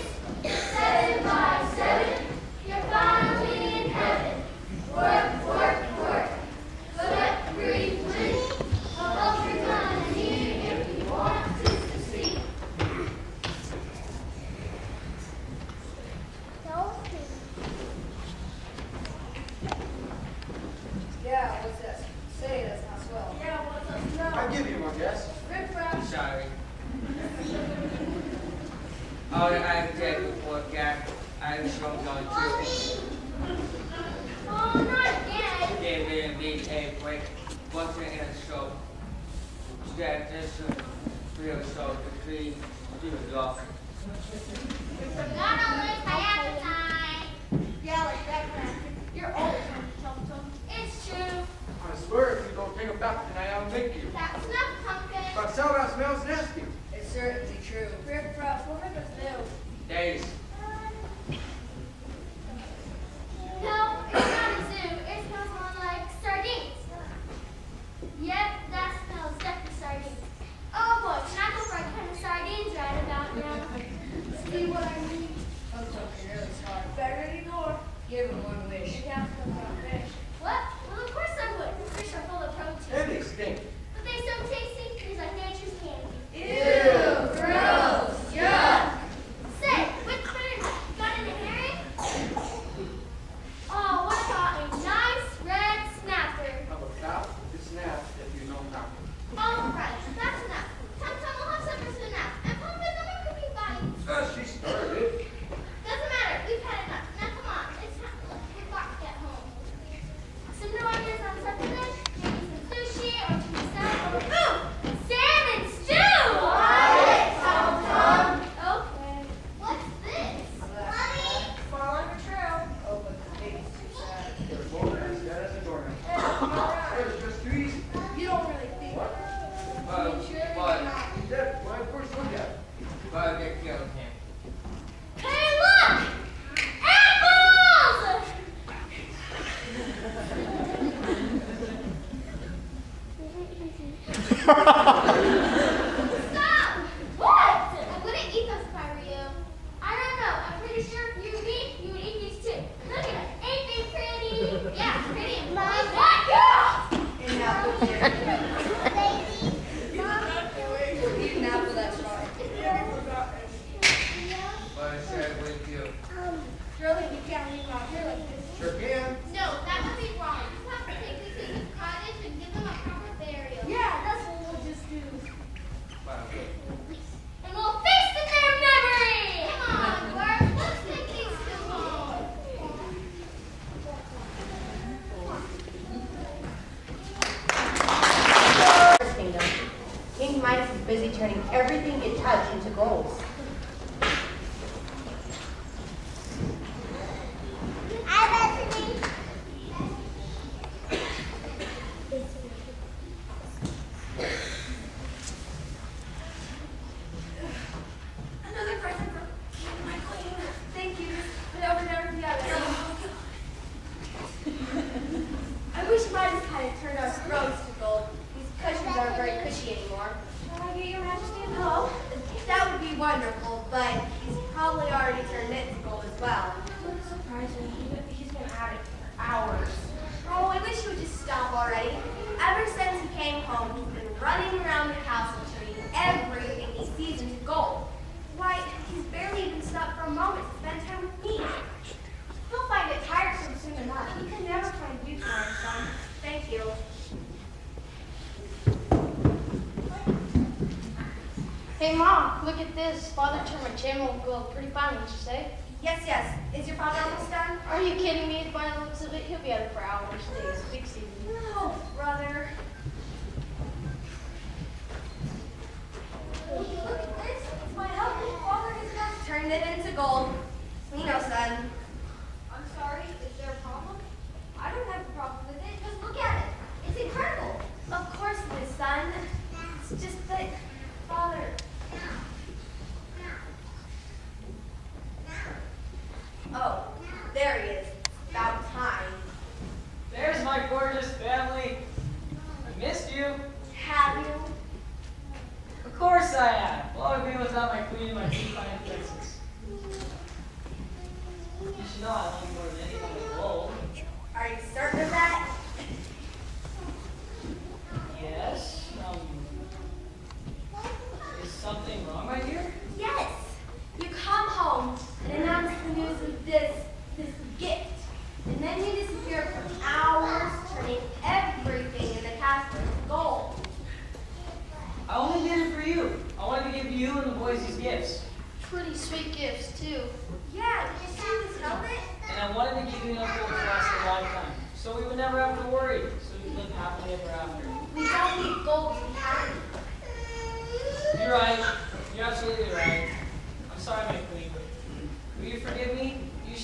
7 by 7, you're finally in heaven. Work. Sweat, breathe, bleed. Help you're gonna need if you want to succeed. Yeah, what's this? Say that's not swell. Yeah, what's up? I'll give you one guess. Sorry. Oh, I take the poor cat. I'm strong on too. Oh, not gave it a big head break. Wasn't in a show. That this real show the tree to the office. We forgot all this by appetite. Yeah, like that, man. You're always Tum Tum. It's true. I swear if you don't take a bath tonight, I'll make you. That's enough, pumpkin. But so that smells nasty. It's certainly true. Riff Ruff, what are the new? Days. No, it's not a zoo. It smells more like sardines. Yep, that smells definitely sardines. Oh boy, can I go for a can of sardines right about now? See what I mean? Tum Tum can really smart. Better than ignore. Give him one wish. You have to come on fish. What? Well, of course I would. Fish are full of protein. And they stink. But they're so tasty. It's like nature's candy. Ew, gross, yuck. Say, which bird got in the herring? Oh, what about a nice red snapper? How about that? It's nasty if you know how. All right, that's enough. Tum Tum will have supper soon now. And Pumpkin, the milk could be fine. She started. Doesn't matter. We've had enough. Now come on. It's time. We've got to get home. Some new ideas on supper then? Maybe some sushi or some salad or ooh, salmon stew. Tum Tum. Okay. What's this? Mommy. Following the trail. Oh, but the baby's too sad. There's more as dead as a doornail. It's just too easy. You don't really think. What? He's dead. Why, of course, look at it. But they killed him. Hey, look! Apples! Stop! What? I wouldn't eat those if I were you. I don't know. I'm pretty sure if you were me, you would eat these too. Look at it. Ain't they pretty? Yeah, pretty and fun. What? Yeah! Eat an apple, Eat an apple, that's right. But I said with you. Really, you can't leave them out here like this. Sure can. No, that would be wrong. You have to take these to the cottage and give them a proper burial. Yeah, that's what we'll just do. And we'll feast in their memory! Come on, Bert. Let's take these to home. Kingdom. King Midas is busy turning everything it touched into gold. I bet me. Another present for my queen. Thank you. But over there, yeah. I wish Midas hadn't turned our scrubs to gold. These cushions aren't very cushy anymore. Shall I get your majesty a pillow? That would be wonderful, but he's probably already turned it to gold as well. What's surprising? He's been at it for hours. Oh, I wish he would just stop already. Ever since he came home, he's been running around the house and turning everything he sees into gold. Why, he's barely even stopped for a moment to spend time with me. He'll find it tiresome soon enough. He can never find you, my son. Thank you. Hey, Mom, look at this. Father turned my channel gold pretty fine, would you say? Yes, yes. Is your father almost done? Are you kidding me? By the looks of it, he'll be at it for hours, days, big season. No, brother. Look at this. It's my helping father has just turned it into gold. You know, son. I'm sorry. Is there a problem? I don't have a problem with it. Just look at it. It's incredible. Of course it is, son. It's just that, father. Oh, there he is. About time. There's my gorgeous family. I missed you. Have you? Of course I have. What would be without my queen and my two fine princess? You should know I love you more than anything in the world. Are you certain of that? Yes. Is something wrong, my dear? Yes. You come home and announce the news of this gift. And then you disappear for hours, turning everything in the castle to gold. I only did it for you. I wanted to give you and the boys these gifts. Pretty sweet gifts, too. Yeah, did you see this helmet? And I wanted to give you enough gold to last a lifetime. So we would never have to worry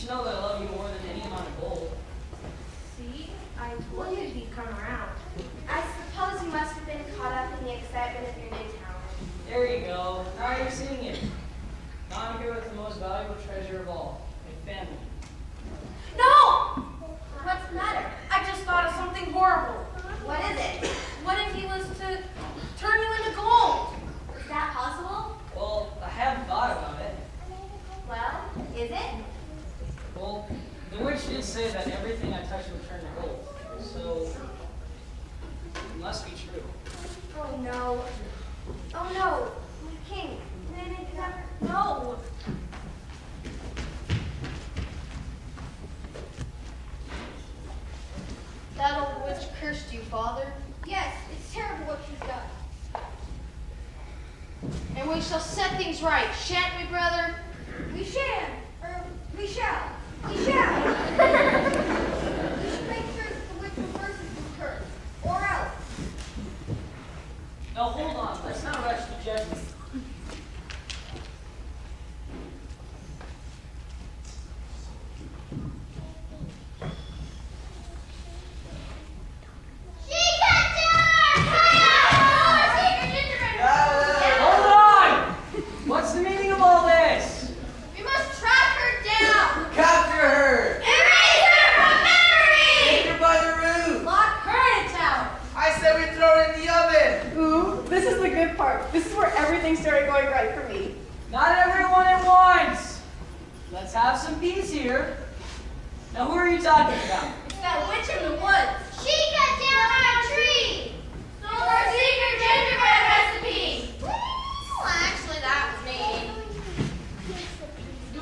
should know that I love you more than any amount of gold. See, I told you he'd come around. I suppose you must have been caught up in the excitement of your new town. There you go. Now you're seeing it. Now I'm here with the most valuable treasure of all, my family. No! What's the matter? I just thought of something horrible. What is it? What if he was to turn you into gold? Is that possible? Well, I haven't thought about it. Well, is it? Well, the witch did say that everything I touch would turn to gold. So, it must be true. Oh no. Oh no. My king. No. That old witch cursed you, Father, Yes, it's terrible what she's done. and we shall set things right, shan't we, brother? We shall. We shall. We shall. We should make sure that the witch reverses this curse. Or else. Now hold on, let's not rush to judgment. Hold on! What's the meaning of all this? We must track her down. Capture her! Erase her from memory. Take her by the roots! Lock her in a tower. I said we throw it in the oven. Ooh, this is the good part. This is where everything started going right for me. Not everyone at once! Let's have some peace here. Now who are you talking about? It's that witch in the woods. She cut down our tree. Stole our secret gingerbread recipe. Well, actually, that was me.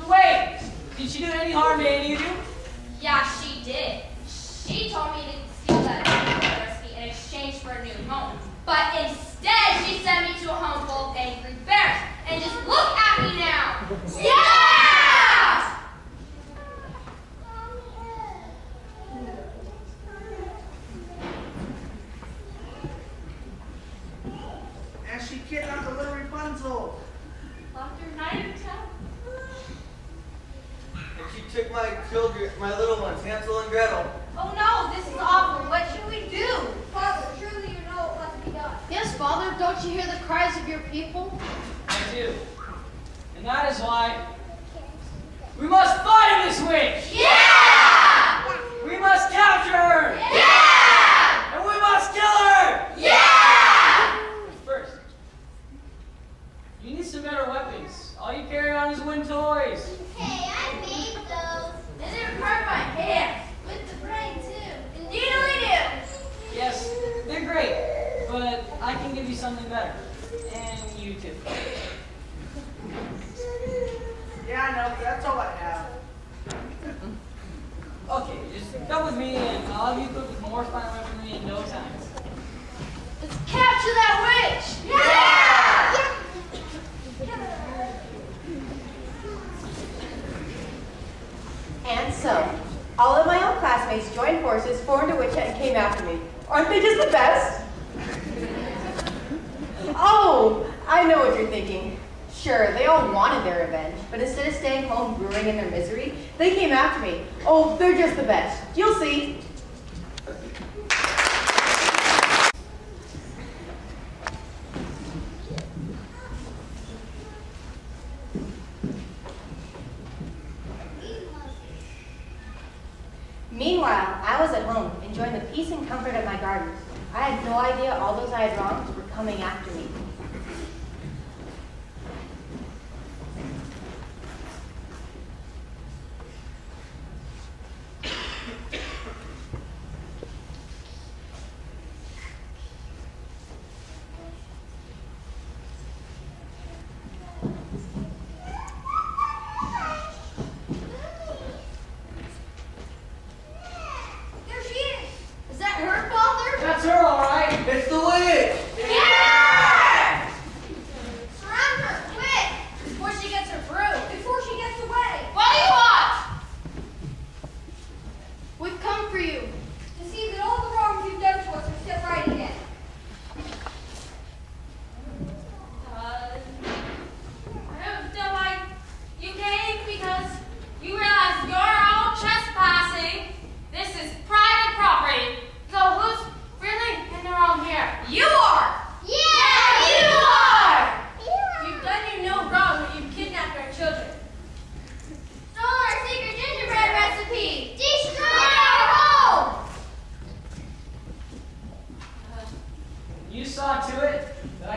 Wait! Did she do any harm to any of you? Yeah, she did. She told me to steal that gingerbread recipe in exchange for a new home. But instead, she sent me to a home full of angry bears. And just look at me now! Yeah! And she kidnapped the little Rapunzel. Locked her night in town. And she took my children, my little ones, Hansel and Gretel. Oh no, this is awful. What should we do? Father, surely you know what must be done. Yes, Father, don't you hear the cries of your people? I do. And that is why we must find this witch! Yeah! We must capture her! Yeah! And we must kill her! Yeah! First, you need some better weapons. All you carry on is wooden toys. Hey, I made those. And they require my hands. With the brain too. Indeed we do. Yes, they're great, but I can give you something better. And you too. Yeah, I know, but that's all I have. Okay, just come with me and I'll have you equipped with more fine weaponry in no time. Let's capture that witch! Yeah! And so, all of my old classmates joined forces, formed a witch hunt, and came after me. Aren't they just the best? Oh, I know what you're thinking. Sure, they all wanted their revenge, but instead of staying home brewing in their misery, they came after me. Oh, they're just the best. You'll see. Meanwhile, I was at home, enjoying the peace and comfort of my gardens. I had no idea all those I had wronged were coming after me. There she is. Is that her, Father? That's her, all right. It's the witch! Yeah!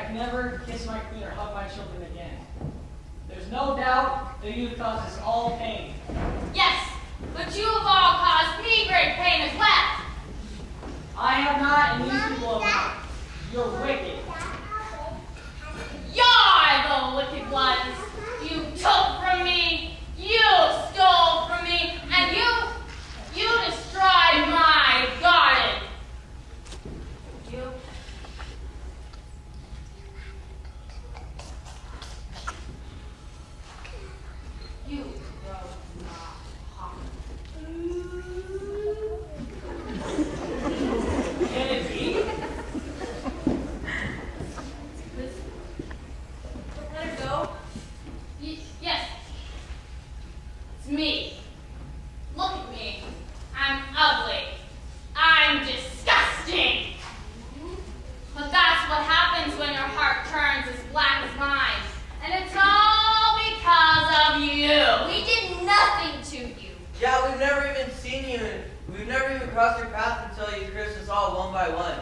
can never kiss my queen or hug my children again. There's no doubt the youth causes all pain. Yes, but you have all caused me great pain as well. I have not, and these people have not. You're wicked. You're the wicked ones. You took from me, you stole from me, and you destroyed my garden. You broke my heart. Can it be? Let her go. Yes. It's me. Look at me. I'm ugly. I'm disgusting. But that's what happens when your heart turns as black as mine. And it's all because of you. We did nothing to you. Yeah, we've never even seen you, and we've never even crossed your path until you cursed us all one by one.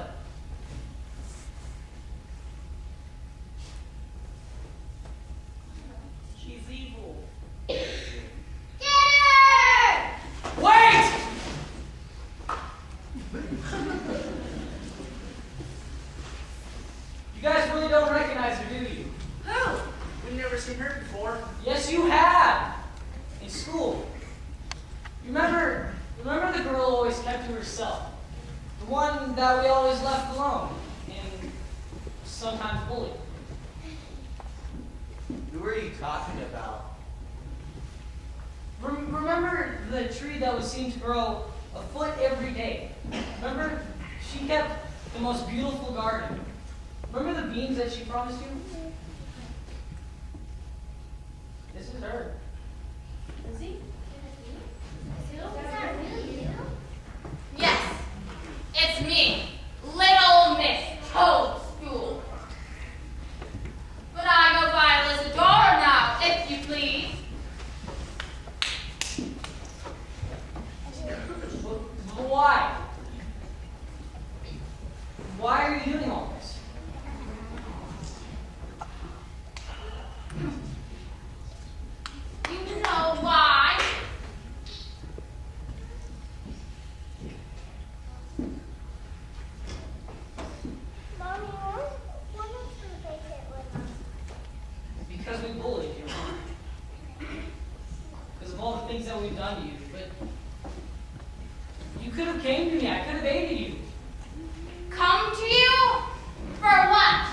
She's evil. Get her! Wait! You guys really don't recognize her, do you? Who? We've never seen her before. Yes, you have. In school. Remember the girl who always kept to herself? The one that we always left alone and sometimes bullied. Who are you talking about? Remember the tree that was seen to grow a foot every day? Remember? She kept the most beautiful garden. Remember the beans that she promised you? This is her. Lizzie? Is that really you? Yes, it's me, Little Miss Toadstool. But I go by Lizadora now, if you please. But why? Why are you doing all this? You know why? Mommy, why don't you make it with us? Because we bullied you. Because of all the things that we've done to you. But you could have came to me. I could have aided you. Come to you? For what?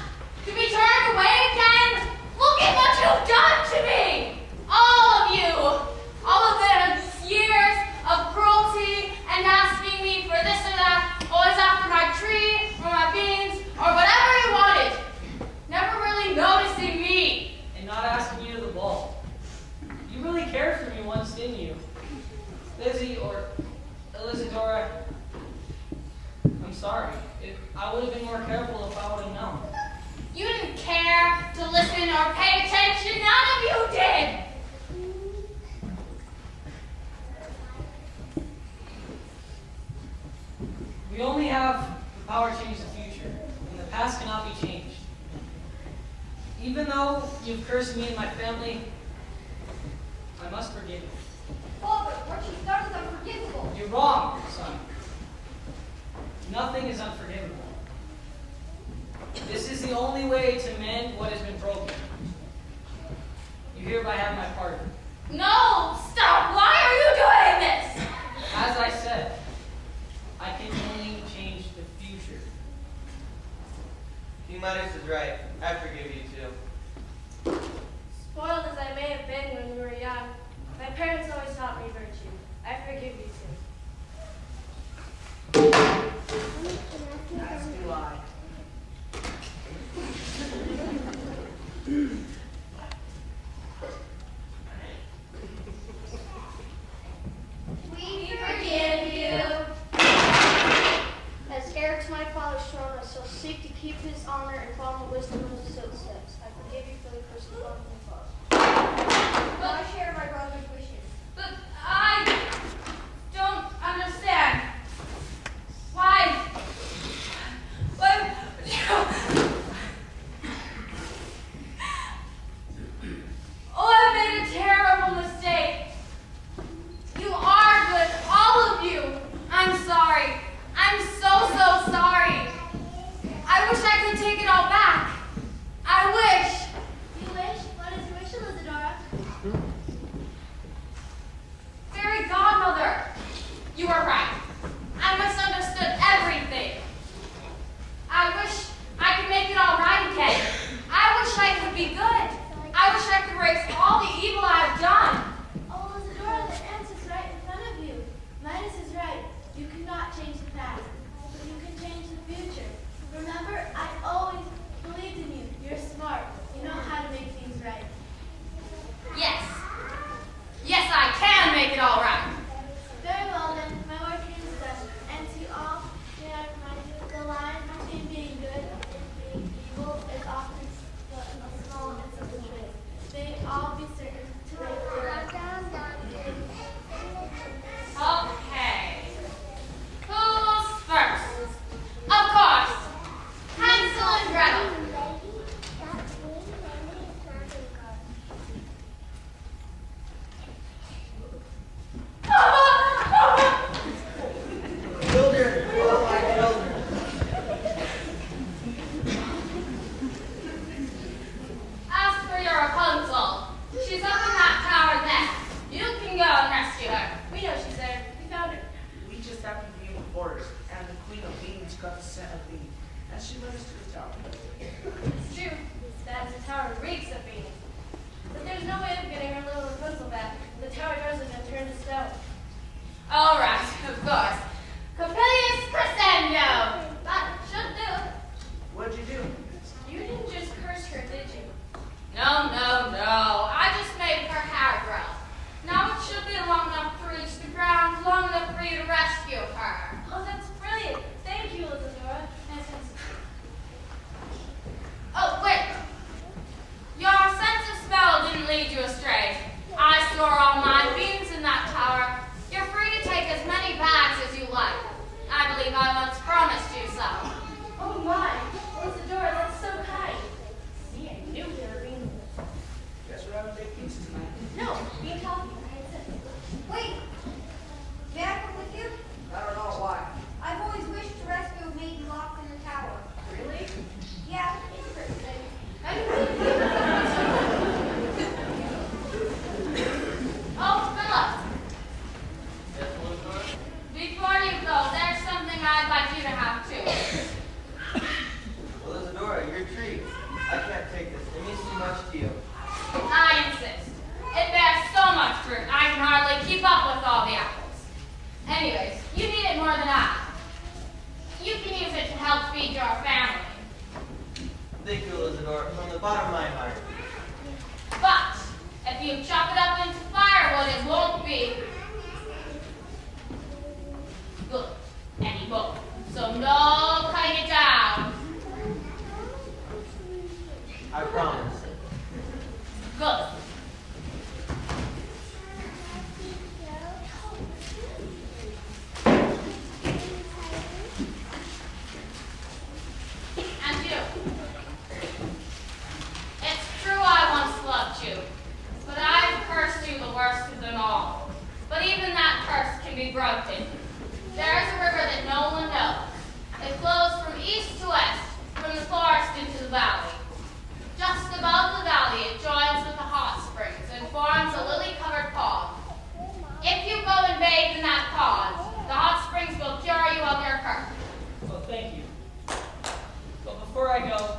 To be turned away again? Look at what you've done to me! All of you! All of the years of cruelty and asking me for this or that, always after my tree or my beans or whatever you wanted. Never really noticing me. And not asking you to the ball. You really cared for me once, didn't you? Lizzie or Elizadora, I'm sorry. I would have been more careful if I would have known. You didn't care to listen or pay attention. None of you did. We only have the power to change the future, and the past cannot be changed. Even though you've cursed me and my family, I must forgive you. Father, what you've done is unforgivable. You're wrong, son. Nothing is unforgivable. This is the only way to mend what has been broken. You hereby have my pardon. No, stop. Why are you doing this? As I said, I can only change the future. Humanus is right. I forgive you too. Spoiled as I may have been when we were young, my parents always taught me virtue. I forgive you too. As do I. We forgive you. As heir to my father's throne, I shall seek to keep his honor and follow the wisdom of his footsteps. I forgive you for the curse of love and father. But I share my brother's wishes. But I don't understand. Why too much to you? I insist. It bears so much fruit, I can hardly keep up with all the apples. Anyways, you need it more than I. You can use it to help feed your family. Thank you, Elizador, from the bottom of my heart. But if you chop it up into firewood, it won't be good anymore. So no cutting it down. I promise. Good. And you. It's true I once loved you, but I've cursed you the worst of them all. But even that curse can be broken. There's a river that no one knows. It flows from east to west, from the forest into the valley. Just above the valley, it joins with the hot springs and forms a lily-covered pond. If you go and bathe in that pond, the hot springs will cure you of your curse. Well, thank you. But before I go,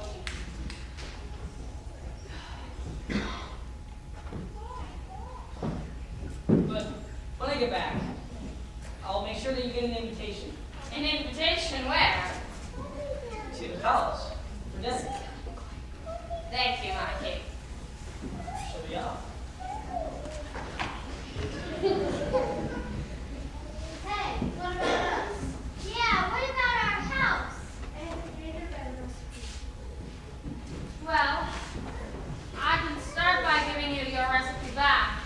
but when I get back, I'll make sure that you get an invitation An invitation where? to the palace for dinner. Thank you, my king. So yeah. Hey, what about us? Yeah, what about our house? Well, I can start by giving you your recipe back.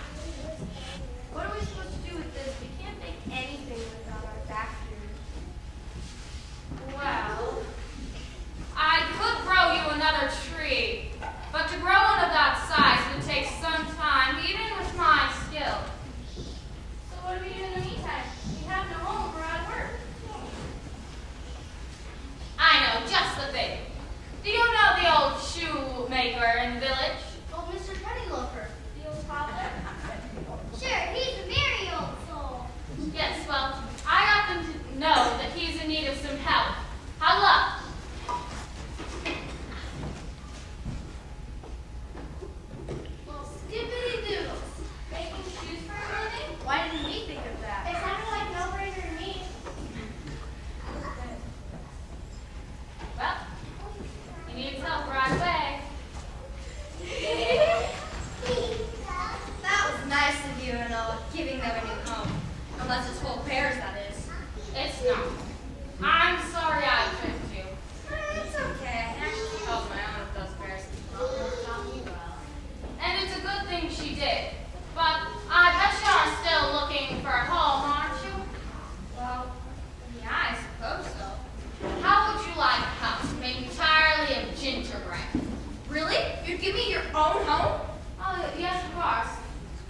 What are we supposed to do with this? We can't make anything without our factory. Well, I could grow you another tree, but to grow one of that size would take some time, even with my skill. So what do we do in the meantime? We have no home, we're out of work. I know just the thing. Do you know the old shoemaker in the village? Oh, Mr. Pennyloafer, the old cobbler. Sure, he's a merry old soul. Yes, well, I happen to know that he's in need of some help. How luck? Well, skippity doodles. Making shoes for a living? Why didn't we think of that? It sounded like no brainer to me. Well, he needs help right away. That was nice of you and giving them a new home. Unless it's full of pears, that is. It's not. I'm sorry I tricked you. It's okay. I can actually help my own with those pears. Not me well. And it's a good thing she did. But I bet you are still looking for a home, aren't you? Well, yeah, I suppose so. How would you like a house made entirely of gingerbread? Really? You'd give me your own home? Oh, yes, of course.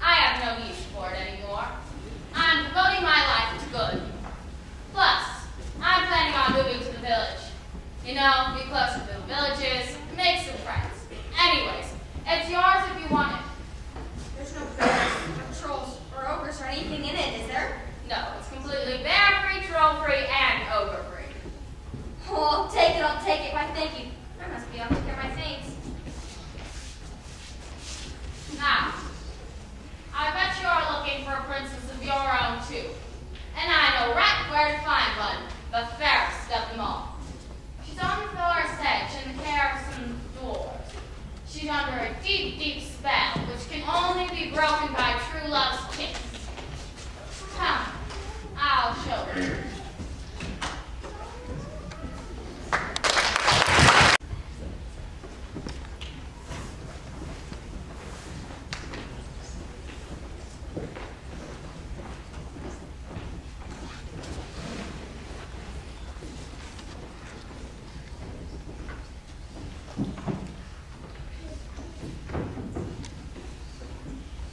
I have no use for it anymore. I'm devoting my life to good. Plus, I'm planning on moving to the village. You know, be closer to the villages, make some friends. Anyways, it's yours if you want it. There's no bears, or trolls, or ogres, or anything in it, is there? No, it's completely bear-free, troll-free, and ogre-free. Oh, I'll take it. Why, thank you. I must be off to get my things. Now, I bet you are looking for a princess of your own, too. And I know right where to find one, the fairest of them all. She's on the forest edge in the care of some dwarves. She's under a deep, deep spell, which can only be broken by true love's kiss. Come, I'll show you.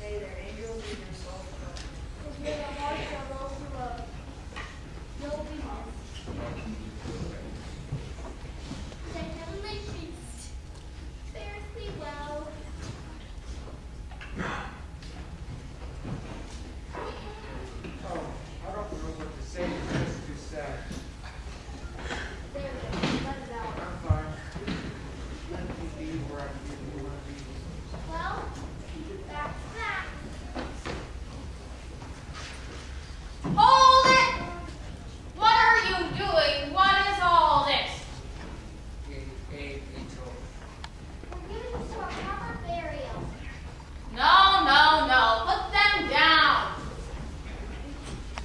Hey there, angels in your soul. May the hearts of those who love. No weakness. The heavenly feast. Fare thee well. Oh, I don't know what to say. It's just too sad. There, let it out. I'm fine. Let me be where I can be one of these. Well, back to that. Hold it! What are you doing? What is all this? Hey, Rachel. We're giving this to a proper burial. No, no, no. Put them down.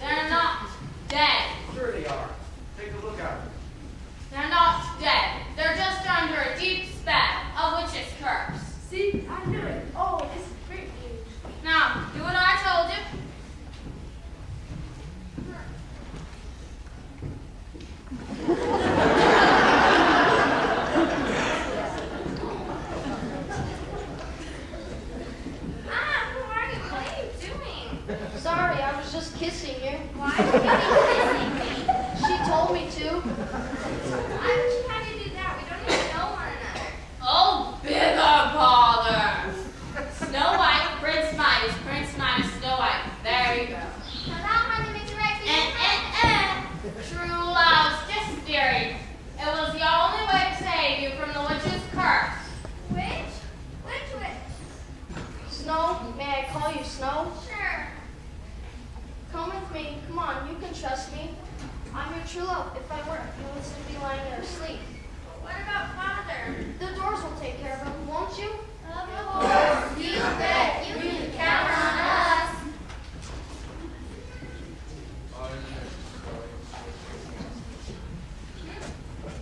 They're not dead. Sure they are. Take a look at them. They're not dead. They're just under a deep spell of witch's curse. See, I knew it. Oh, this is great news. Now, do what I told you. Ah, who are you? What are you doing? Sorry, I was just kissing you. Why would you be kissing me? She told me to. Why would you have to do that? We don't even know one another. Oh, bigger bother. Snow White, Prince Midas, Prince Midas, Snow White. There you go. Now that honey makes it right for you. True love's distillery. It was the only way to save you from the witch's curse. Which? Which witch? Snow, may I call you Snow? Sure. Come with me. Come on, you can trust me. I'm your true love. If I weren't, you would still be lying there asleep. What about Father? The doors will take care of him, won't you? Of course, you bet. You can count on us. All you have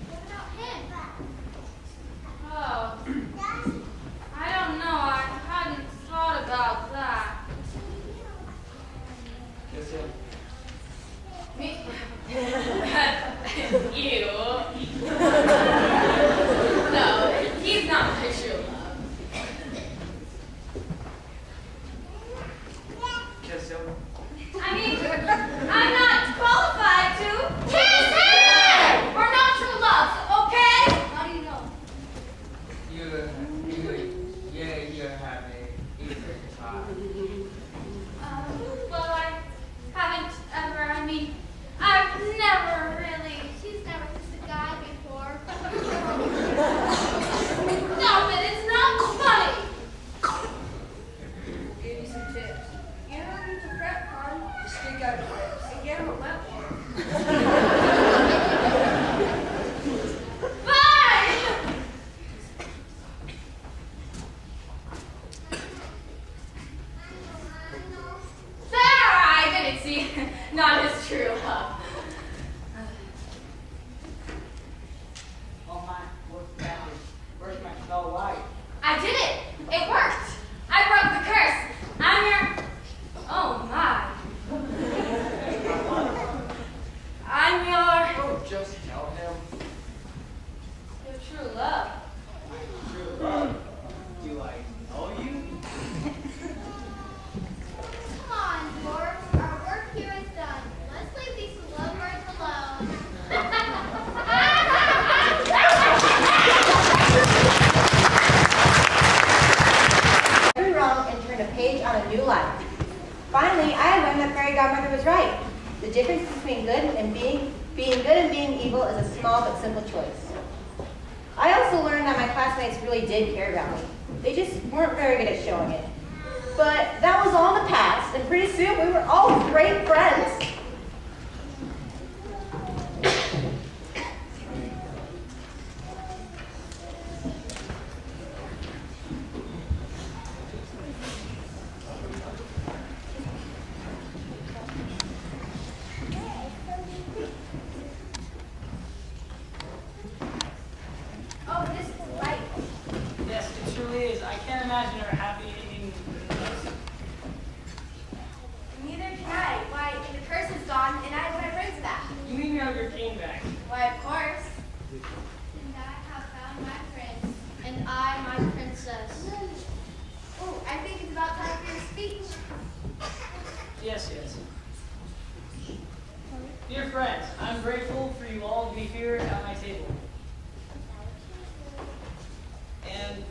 What about him? Oh, I don't know. I hadn't thought about that. Yes, sir. Me? You? No, he's not my true love. Kiss him. I mean, I'm not qualified to kiss him! We're not true loves, okay? How do you know? You have a different time. Well, I haven't ever, I mean, I've never really. She's never kissed a guy before. Stop it, it's not funny! We'll give you some tips. You don't need to prep, hon. Just stick out your lips and get him a wet one. Bye! There, I didn't see. Not his true love. Oh my, what's that? Where's my Snow White? I did it! It worked! I broke the curse! I'm your. Oh my. I'm your. Oh, just tell him. Your true love. True love. Do I know you? Come on, dwarves. Our work here is done. Let's leave these lovebirds alone. Every wrong and turned a page on a new life. Finally, I had learned that Fairy Godmother was right. The difference between good and being good and being evil is a small but simple choice. I also learned that my classmates really did care about me. They just weren't very good at showing it. But that was all in the past, and pretty soon we were all great friends. Oh, this is delightful. Yes, it truly is. I can't imagine her happy in Neither can I. Why, the curse is gone, and I have my friends back. You mean you have your king back? Why, of course. And I have found my prince. And I, my princess. Oh, I think it's about time for your speech. Yes, yes. Dear friends, I'm grateful for you all to be here at my table. And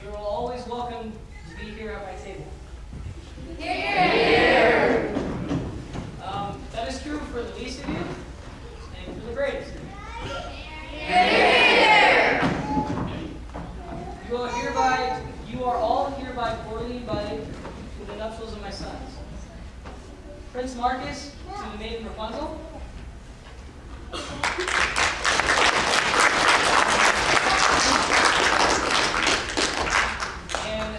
you're always welcome to be here at my table. Here! That is true for the least of you and for the greatest of you. Here! Prince Marcus to the maiden Rapunzel. And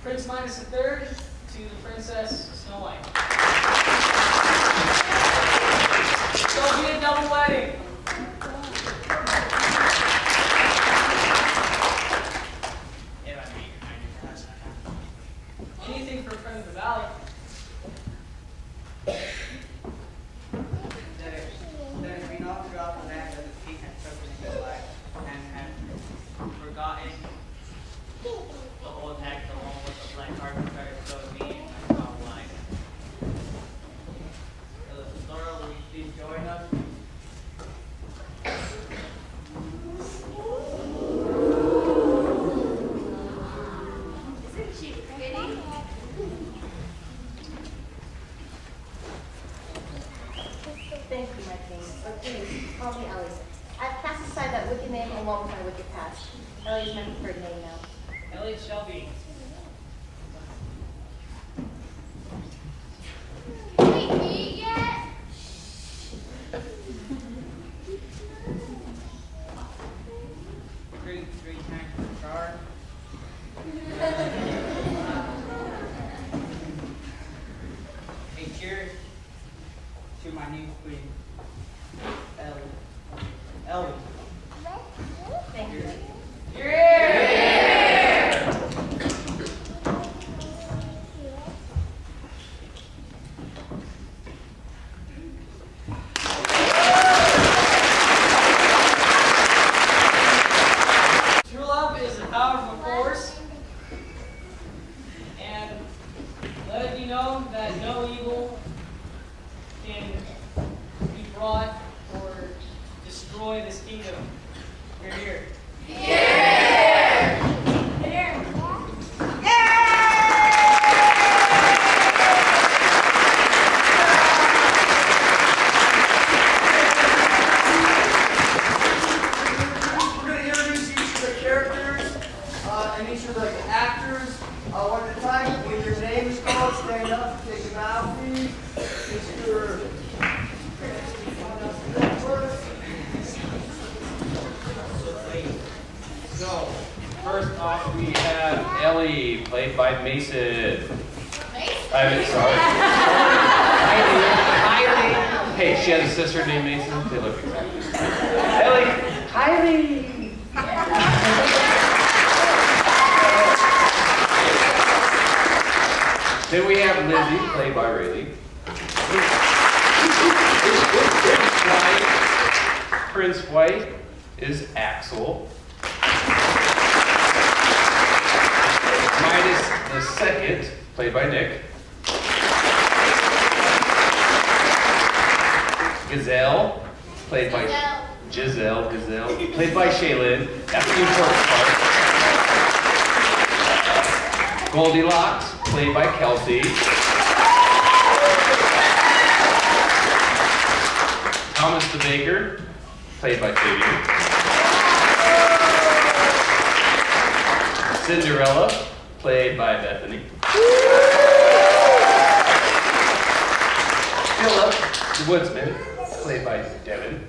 Prince Midas III to the Princess Snow White. So it'll be a double wedding. Anything for Friend of the Valley. There's been all throughout the land that the king had chosen in his life and had forgotten the old act along with the black arbitrary so being and not wine. Laura, will you please join us? Isn't she pretty? Thank you, my king. But please, call me Ellie. I've cast aside that wicked name along with my wicked past. Ellie is my preferred name now. Elliot Shelby. Can we eat yet? Three times per char. A cheers to my new queen, Ellie. Thank you. True love is a powerful force, and let it be known that no evil can be brought or destroy this kingdom. You're here. We're going to introduce each of the characters and each of the actors one at a time. When your name is called, stand up, take a bow, please. Mr. So, first off, we have Ellie, played by Mason. Sorry. Kylie. Hey, she has a sister named Mason. They look exactly the same. Ellie. Kylie. Then we have Lizzie, played by Rayleigh. Prince White is Axel. Midas the Second, played by Nick. Gazelle, played by Gazelle, played by Shaylin. That's the important part. Goldilocks, played by Kelsey. Thomas the Baker, played by Fabian. Cinderella, played by Bethany. Philip the Woodsman, played by Devin.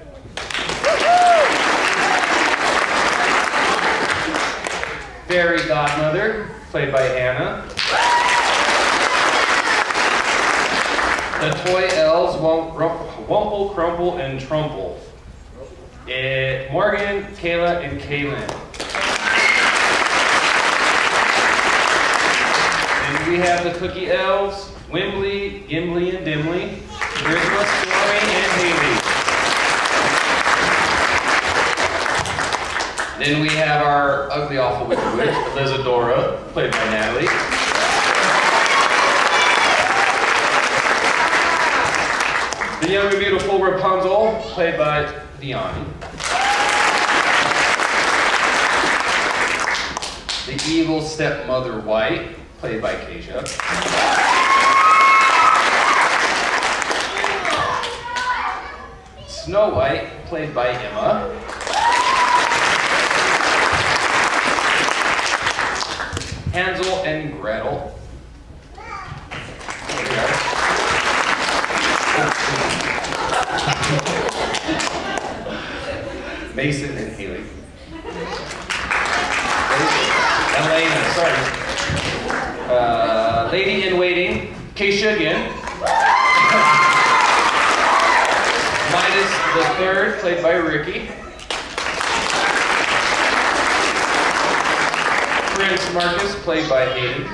Fairy Godmother, played by Hannah. The toy elves Wumple, Crumple, and Trumple. Morgan, Kayla, and Kaylin. And we have the Cookie Elves, Wimbley, Gimli, and Dimly. Christmas, Stormy, and Haley. Then we have our ugly, awful wicked witch, Elizadora, played by Natalie. The young and beautiful Rapunzel, played by Diani. The evil stepmother White, played by Keisha. Snow White, played by Emma. Hansel and Gretel. Mason and Haley. Elena, sorry. Lady in waiting, Keisha again. Midas the third, played by Ricky. Prince Marcus, played by Hayden.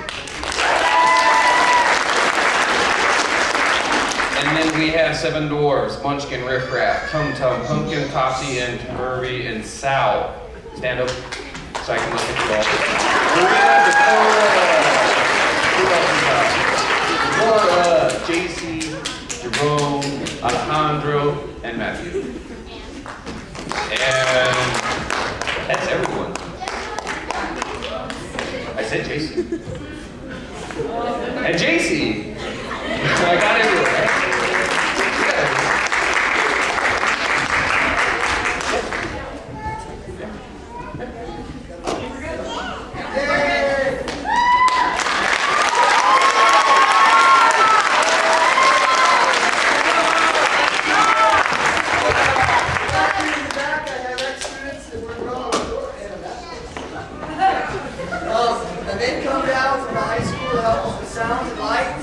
And then we have 7 dwarves, Munchkin, Riff Raff, Tum Tum, Pumpkin, Topsy, and Murphy, and Sal. Stand up so I can look at you all. Laura, JC, Jerome, Alejandro, and Matthew. And that's everyone. I said JC. And JC. So I got everyone, right? And then come down from the high school to help us with sound and light.